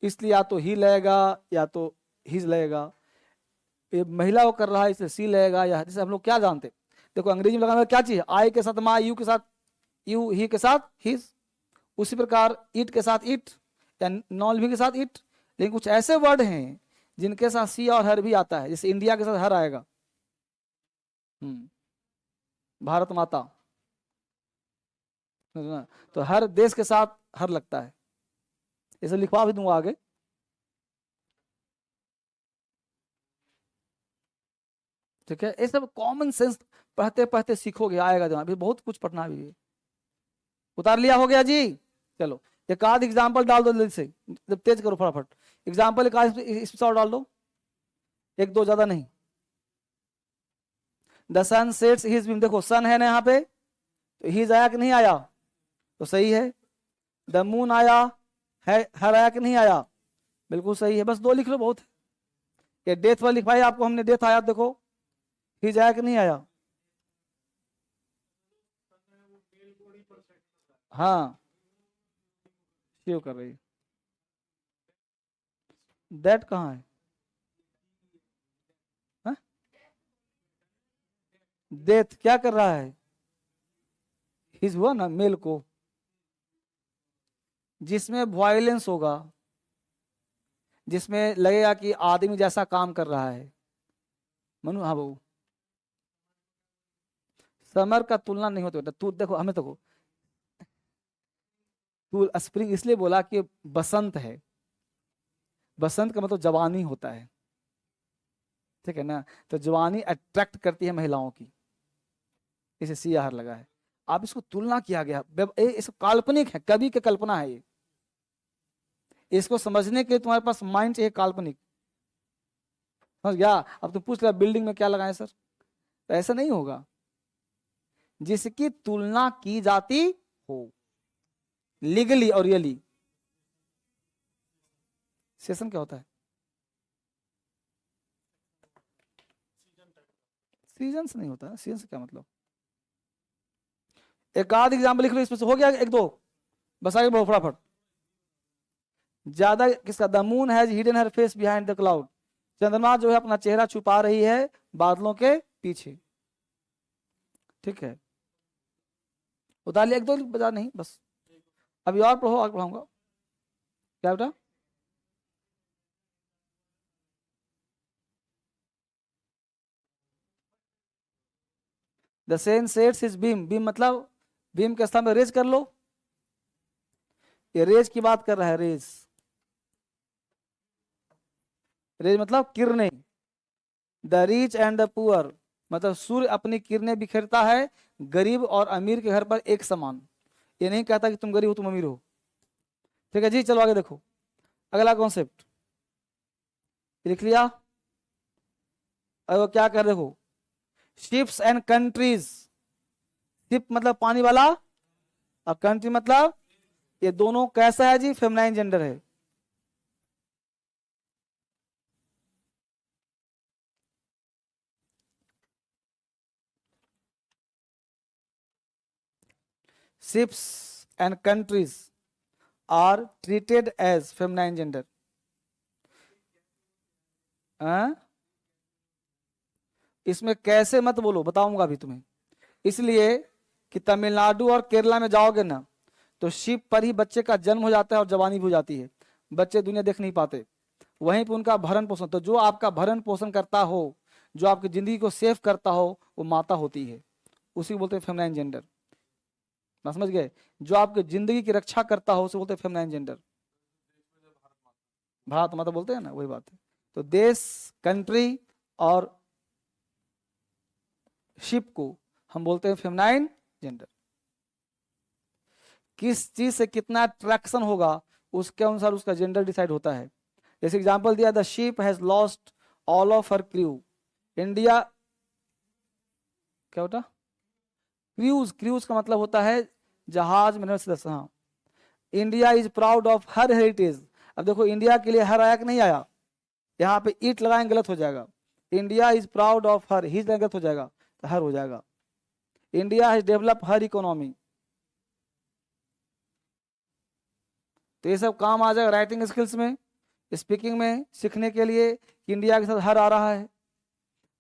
इसलिए या तो ही लगेगा या तो हिज लगेगा। ये महिला को कर रहा है इसलिए सी लगेगा, या जैसे हम लोग क्या जानते, देखो अंग्रेजी में लगाना क्या चाहिए, आई के साथ माँ, यू के साथ यू, ही के साथ हिज। उसी प्रकार इट के साथ इट, या नॉन लिविंग के साथ इट। लेकिन कुछ ऐसे वर्ड हैं जिनके साथ सी और हर भी आता है, जैसे इंडिया के साथ हर आएगा, भारत माता, तो हर देश के साथ हर लगता है। इसे लिखवा भी दूंगा आगे। ठीक है, ये सब कॉमन सेंस पढ़ते पढ़ते सीखोगे, आएगा दिमाग। अभी बहुत कुछ पढ़ना भी है। उतार लिया, हो गया जी। चलो एक आध एग्जाम्पल डाल दो जल्दी से, जब तेज करो फटाफट। एग्जाम्पल एक आध इसमें और डाल दो, एक दो, ज्यादा नहीं। The sun sets his beam, देखो सन है ना यहाँ पे, तो हिज आया कि नहीं आया? तो सही है। द मून आया है, हर आया कि नहीं आया? बिल्कुल सही है। बस दो लिख लो, बहुत है। ये डेथ वाला लिखवाई आपको हमने, डेथ आया, देखो हिज आया कि नहीं आया? हाँ, शिव कर रही है। दैट कहाँ है? डेथ क्या कर रहा है? हिज हुआ ना मेल को, जिसमें वायलेंस होगा, जिसमें लगेगा कि आदमी जैसा काम कर रहा है। मनु, हाँ बहू। समर का तुलना नहीं होता बेटा, तू देखो हमें देखो, तू स्प्रिंग इसलिए बोला कि बसंत है, बसंत का मतलब जवानी होता है, ठीक है ना। तो जवानी अट्रैक्ट करती है महिलाओं की, इसे सी आर लगा है। आप इसको तुलना किया गया, इस काल्पनिक है, कवि की कल्पना है ये। इसको समझने के लिए तुम्हारे पास माइंड चाहिए काल्पनिक, समझ गया। अब तुम पूछ रहे बिल्डिंग में क्या लगाएं सर, तो ऐसा नहीं होगा, जिसकी तुलना की जाती हो लीगली और रियली। सेशन क्या होता है? सीजन से नहीं होता है, सीजन से क्या मतलब? एक आध एग्जाम्पल लिख लो इसमें से, हो गया एक दो, बस आगे बढ़ो फटाफट। ज्यादा किसका? The moon has hidden her face behind the cloud. चंद्रमा जो है अपना चेहरा छुपा रही है बादलों के पीछे। ठीक है, उतार लिया, एक दो बजा नहीं बस। अभी और पढ़ो, आगे पढ़ाऊंगा। क्या बेटा? The Sen sets his beam, beam मतलब बीम के स्थान में रेज कर लो, ये रेज की बात कर रहा है, रेज, रेज मतलब किरणें। The rich and the poor मतलब सूर्य अपनी किरणें बिखेरता है गरीब और अमीर के घर पर एक समान। ये नहीं कहता कि तुम गरीब हो तुम अमीर हो। ठीक है जी, चलो आगे देखो, अगला कॉन्सेप्ट लिख लिया। और क्या कर देखो, शिप्स एंड कंट्रीज। शिप मतलब पानी वाला, और कंट्री मतलब, ये दोनों कैसा है जी? फेमिनाइन जेंडर है। Ships and countries are treated as feminine gender. इसमें कैसे मत बोलो, बताऊंगा अभी तुम्हें। इसलिए कि तमिलनाडु और केरला में जाओगे ना, तो शिप पर ही बच्चे का जन्म हो जाता है और जवानी भी हो जाती है, बच्चे दुनिया देख नहीं पाते। वहीं पर उनका भरण पोषण, तो जो आपका भरण पोषण करता हो, जो आपकी जिंदगी को सेव करता हो, वो माता होती है, उसी को बोलते हैं फेमिनाइन जेंडर। ना समझ गए? जो आपकी जिंदगी की रक्षा करता हो उसे बोलते हैं फेमिनाइन जेंडर। भारत माता बोलते हैं ना, वही बात है। तो देश, कंट्री और शिप को हम बोलते हैं फेमिनाइन जेंडर। किस चीज से कितना अट्रैक्शन होगा उसके अनुसार उसका जेंडर डिसाइड होता है। जैसे एग्जांपल दिया, the ship has lost all of her crew. India, क्या होता? क्रूज, क्रूज का मतलब होता है जहाज में सदस्य। हाँ, India is proud of her heritage. अब देखो इंडिया के लिए हर आया कि नहीं आया? यहाँ पे ईट लगाएंगे गलत हो जाएगा। India is proud of her, he गलत हो जाएगा तो हर हो जाएगा। India has develop her economy. तो ये सब काम आ जाएगा राइटिंग स्किल्स में, स्पीकिंग में, सीखने के लिए कि इंडिया के साथ हर आ रहा है।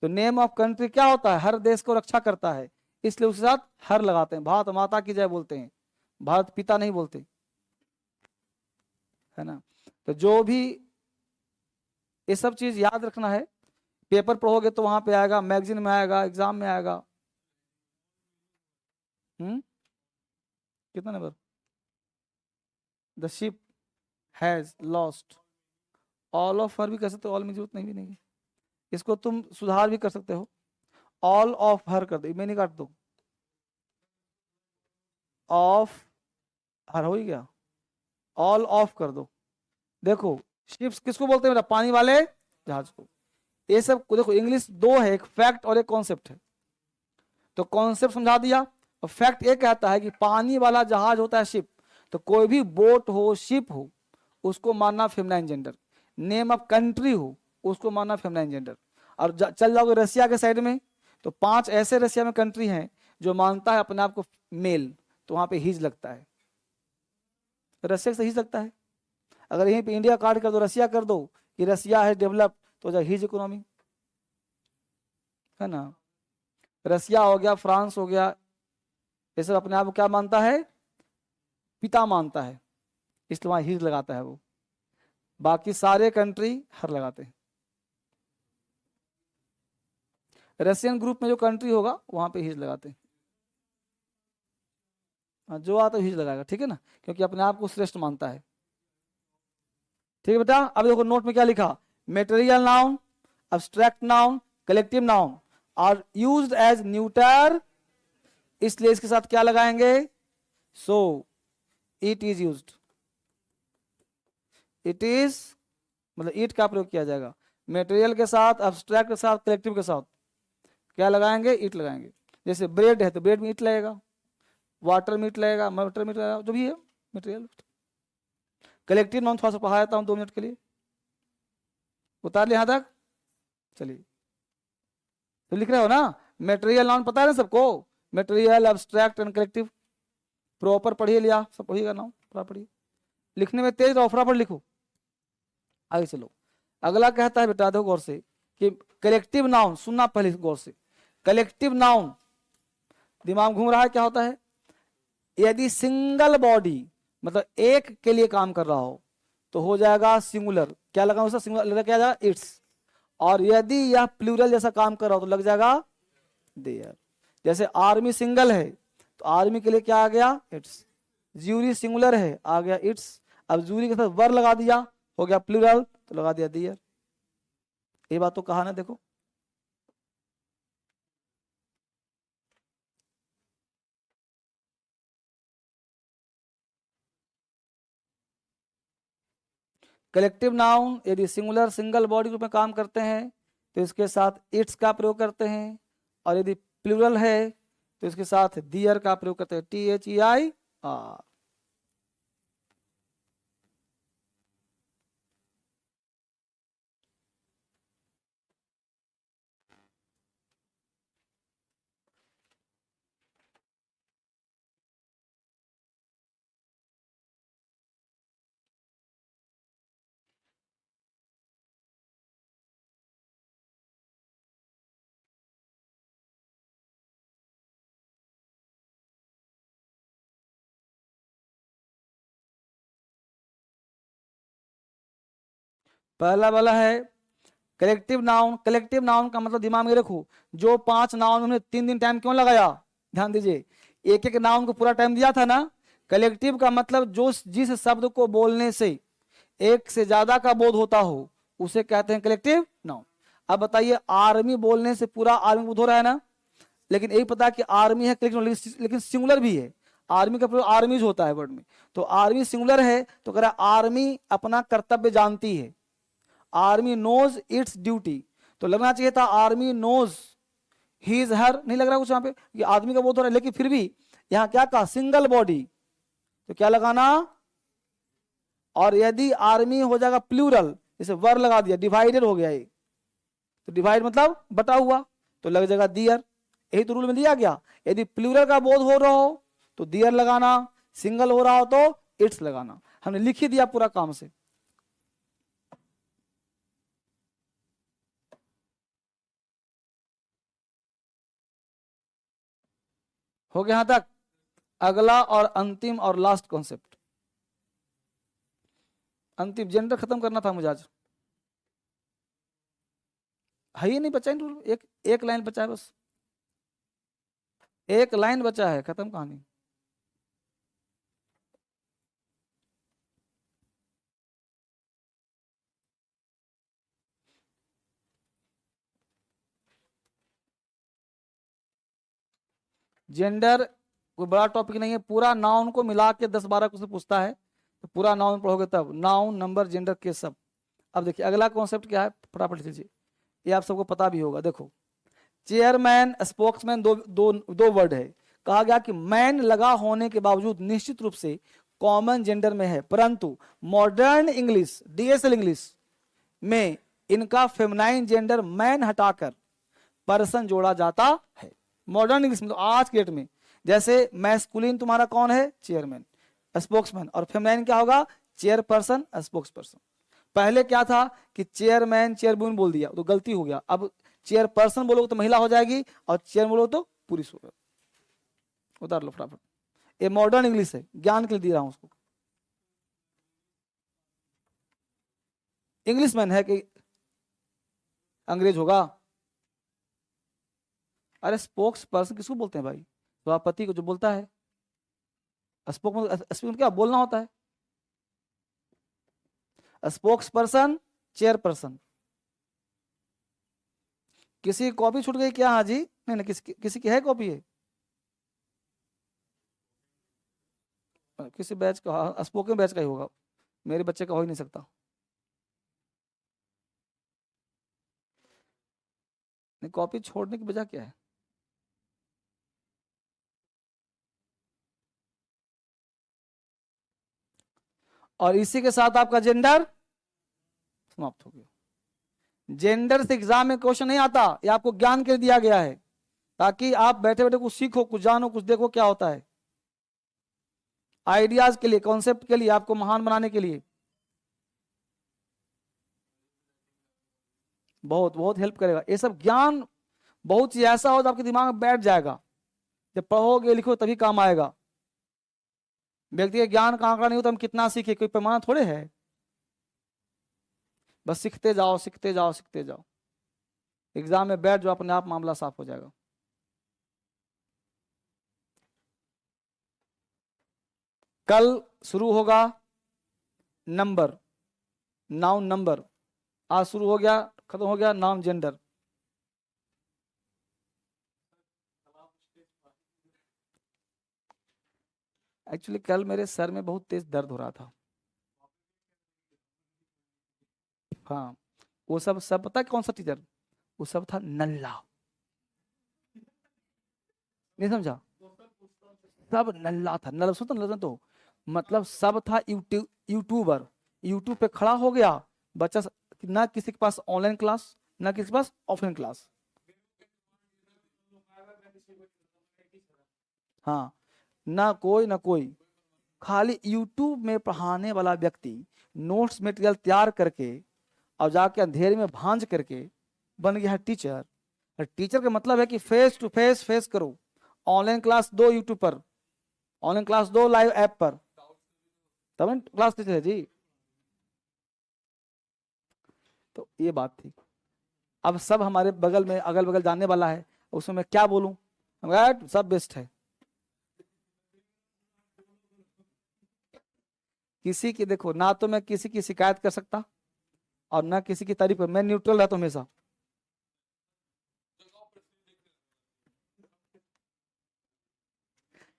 तो नेम ऑफ कंट्री क्या होता है? हर देश को रक्षा करता है, इसलिए उसके साथ हर लगाते हैं। भारत माता की जय बोलते हैं, भारत पिता नहीं बोलते, है ना। तो जो भी ये सब चीज याद रखना है, पेपर पढ़ोगे तो वहां पे आएगा, मैगजीन में आएगा, एग्जाम में आएगा। कितना number? The ship has lost all of her भी कर सकते हो, ऑल में जरूरत नहीं भी नहीं है, इसको तुम सुधार भी कर सकते हो। ऑल ऑफ हर कर दो, मैं नहीं काट दो, ऑफ हर हो ही गया, ऑल ऑफ कर दो। देखो शिप्स किसको बोलते हैं बेटा? पानी वाले जहाज को। ये सब देखो इंग्लिश दो है, एक फैक्ट और एक कॉन्सेप्ट है। तो कॉन्सेप्ट समझा दिया, और फैक्ट ये कहता है कि पानी वाला जहाज होता है शिप, तो कोई भी बोट हो, शिप हो, उसको मानना feminine gender. Name of country हो, उसको मानना फेमिनाइन जेंडर। और चल जाओगे रसिया के साइड में, तो 5 ऐसे रसिया में कंट्री हैं जो मानता है अपने आप को मेल, तो वहां पे हिज लगता है, रसिया से हिज लगता है। अगर यहीं पे इंडिया काट कर दो, रसिया कर दो कि रसिया है डेवलप, तो जा हिज इकोनॉमी, है ना। रसिया हो गया, फ्रांस हो गया, ये सब अपने आप को क्या मानता है? पिता मानता है, इसलिए वहां हिज लगाता है वो। बाकी सारे कंट्री हर लगाते हैं। रशियन ग्रुप में जो कंट्री होगा वहां पे हिज लगाते हैं। जो आता है हिज लगाएगा, ठीक है ना, क्योंकि अपने आप को श्रेष्ठ मानता है। ठीक है बेटा, अब देखो नोट में क्या लिखा, material noun, abstract noun, collective noun are used as neuter इसलिए इसके साथ क्या लगाएंगे, so it is used, it is मतलब इट का प्रयोग किया जाएगा। मटेरियल के साथ, अब्स्ट्रैक्ट के साथ, कलेक्टिव के साथ क्या लगाएंगे, इट लगाएंगे। जैसे ब्रेड है तो ब्रेड में इट लगेगा, वाटर में इट लगेगा, मटर में इट लगेगा, जो भी है मटेरियल। कलेक्टिव नाउन थोड़ा सा पढ़ा देता हूं 2 मिनट के लिए, उतार लिया यहां तक। चलिए तो लिख रहे हो ना, मटेरियल नाउन पता है ना सबको, material, abstract and collective, proper पढ़िए लिया, सब पढ़िएगा नाउन, थोड़ा पढ़िए, लिखने में तेज रहो, फटाफट लिखो। आगे चलो, अगला कहता है बेटा देखो गौर से कि कलेक्टिव नाउन, सुनना पहले गौर से, कलेक्टिव नाउन, दिमाग घूम रहा है क्या होता है, यदि सिंगल बॉडी मतलब एक के लिए काम कर रहा हो तो हो जाएगा सिंगुलर, क्या लगा उसका, सिंगुलर क्या जाएगा, इट्स। और यदि यह प्लूरल जैसा काम कर रहा हो तो लग जाएगा देयर। जैसे आर्मी सिंगल है तो आर्मी के लिए क्या आ गया, इट्स। ज्यूरी सिंगुलर है, आ गया इट्स। अब ज्यूरी के साथ वर लगा दिया, हो गया प्लूरल, तो लगा दिया देयर। ये बात तो कहा ना, देखो कलेक्टिव नाउन यदि सिंगुलर सिंगल बॉडी रूप में काम करते हैं तो इसके साथ इट्स का प्रयोग करते हैं, और यदि प्लूरल है तो इसके साथ दियर का प्रयोग करते हैं, THEIR। पहला वाला है कलेक्टिव नाउन। कलेक्टिव नाउन का मतलब दिमाग में रखो, जो 5 नाउन उन्होंने 3 दिन टाइम क्यों लगाया, ध्यान दीजिए, एक एक नाउन को पूरा टाइम दिया था ना। कलेक्टिव का मतलब जो जिस शब्द को बोलने से एक से ज्यादा का बोध होता हो उसे कहते हैं कलेक्टिव नाउन। अब बताइए, आर्मी बोलने से पूरा आर्मी बोध हो रहा है ना, लेकिन यही पता है कि आर्मी है कलेक्टिव, लेकिन सिंगुलर भी है, आर्मी का प्रयोग आर्मीज होता है वर्ड में, तो आर्मी सिंगुलर है तो कह रहा आर्मी अपना कर्तव्य जानती है, आर्मी नोज इट्स ड्यूटी, तो लगना चाहिए था आर्मी नोज ही इज हर, नहीं लग रहा कुछ यहाँ पे, ये आदमी का बोध हो रहा है, लेकिन फिर भी यहाँ क्या कहा, सिंगल बॉडी, तो क्या लगाना, और यदि आर्मी हो जाएगा प्लूरल, जैसे वर लगा दिया, डिवाइडेड हो गया ये, तो डिवाइड मतलब बटा हुआ, तो लग जाएगा दियर। यही तो रूल में दिया गया, यदि प्लूरल का बोध हो रहा हो तो दियर लगाना, सिंगल हो रहा हो तो इट्स लगाना। हमने लिख ही दिया पूरा काम से। हो गया यहां तक। अगला और अंतिम और लास्ट कॉन्सेप्ट, अंतिम जेंडर खत्म करना था मुझे आज, है ही नहीं बचा रूल, एक लाइन बचा है बस, एक लाइन बचा है, खत्म कहानी। जेंडर कोई बड़ा टॉपिक नहीं है, पूरा नाउन को मिला के 10-12 क्वेश्चन पूछता है, तो पूरा नाउन पढ़ोगे तब, नाउन नंबर जेंडर के सब। अब देखिए अगला कॉन्सेप्ट क्या है, फटाफट लीजिए, ये आप सबको पता भी होगा। देखो चेयरमैन स्पोक्समैन, दो दो दो वर्ड है, कहा गया कि मैन लगा होने के बावजूद निश्चित रूप से कॉमन जेंडर में है, परंतु मॉडर्न इंग्लिश, DSL इंग्लिश में इनका फेमिनाइन जेंडर मैन हटाकर पर्सन जोड़ा जाता है। मॉडर्न इंग्लिश में तो आज के डेट में, जैसे मैस्कुलिन तुम्हारा कौन है, चेयरमैन स्पोक्समैन, और फेमिनाइन क्या होगा, चेयरपर्सन स्पोक्सपर्सन। पहले क्या था कि चेयरमैन चेयरवुमन बोल दिया तो गलती हो गया, अब चेयरपर्सन बोलोगे तो महिला हो जाएगी, और चेयर बोलो तो पुरुष होगा। उतार लो फटाफट, ये मॉडर्न इंग्लिश है, ज्ञान के लिए दे रहा हूं उसको। इंग्लिशमैन है कि अंग्रेज होगा, अरे स्पोक्स पर्सन किसको बोलते हैं भाई, सभापति को जो बोलता है, स्पोक क्या बोलना होता है, स्पोक्स पर्सन चेयरपर्सन। किसी की कॉपी छूट गई क्या, हाँ जी, नहीं नहीं, किसी की है कॉपी है, किसी बैच का, स्पोकन बैच का ही होगा, मेरे बच्चे का हो ही नहीं सकता। नहीं, कॉपी छोड़ने की वजह क्या है? और इसी के साथ आपका जेंडर समाप्त हो गया। जेंडर से एग्जाम में क्वेश्चन नहीं आता, ये आपको ज्ञान के लिए दिया गया है, ताकि आप बैठे बैठे कुछ सीखो, कुछ जानो, कुछ देखो क्या होता है, आइडियाज के लिए, कॉन्सेप्ट के लिए, आपको महान बनाने के लिए बहुत बहुत हेल्प करेगा ये सब ज्ञान। बहुत चीज ऐसा हो तो आपके दिमाग में बैठ जाएगा, जब पढ़ोगे लिखो तभी काम आएगा। व्यक्ति का ज्ञान का आंकड़ा नहीं हो तो हम कितना सीखे, कोई पैमाना थोड़े है। बस सीखते जाओ, सीखते जाओ, सीखते जाओ, एग्जाम में बैठ जाओ, अपने आप मामला साफ हो जाएगा। कल शुरू होगा नंबर, नाउन नंबर, आज शुरू हो गया, खत्म हो गया नाउन जेंडर। एक्चुअली कल मेरे सर में बहुत तेज दर्द हो रहा था। हाँ, वो सब पता है कौन सा टीचर? वो सब था नल्ला, नहीं समझा? सब नल्ला था, नल्ला सुन तो, नल्ला तो मतलब सब था यूट्यूबर, यूट्यूब पे खड़ा हो गया बच्चा, ना किसी के पास ऑनलाइन क्लास, ना किसी के पास ऑफलाइन क्लास। हाँ, ना कोई ना कोई, खाली यूट्यूब में पढ़ाने वाला व्यक्ति नोट्स मटेरियल तैयार करके और जाके अंधेरे में भांज करके बन गया है टीचर। और टीचर का मतलब है कि फेस टू फेस फेस करो, ऑनलाइन क्लास दो यूट्यूब पर, ऑनलाइन क्लास दो लाइव ऐप पर, तब क्लास टीचर है जी। तो ये बात थी। अब सब हमारे बगल में, अगल बगल जानने वाला है, उसमें मैं क्या बोलूं? सब बेस्ट है। किसी की देखो, ना तो मैं किसी की शिकायत कर सकता और ना किसी की तारीफ कर, मैं न्यूट्रल रहता हूं हमेशा।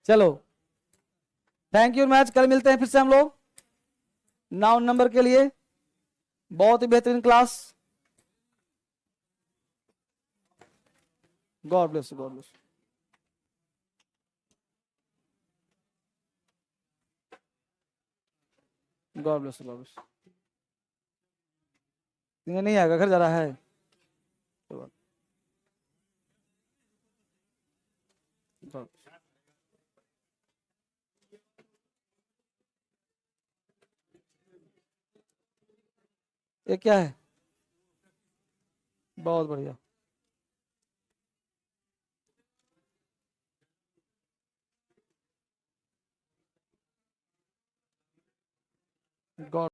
चलो, थैंक यू मैच, कल मिलते हैं फिर से हम लोग नाउन नंबर के लिए। बहुत ही बेहतरीन class. God bless, God bless. God bless, God bless. नहीं आएगा, घर जा रहा है तो। ये क्या है? बहुत बढ़िया। गॉड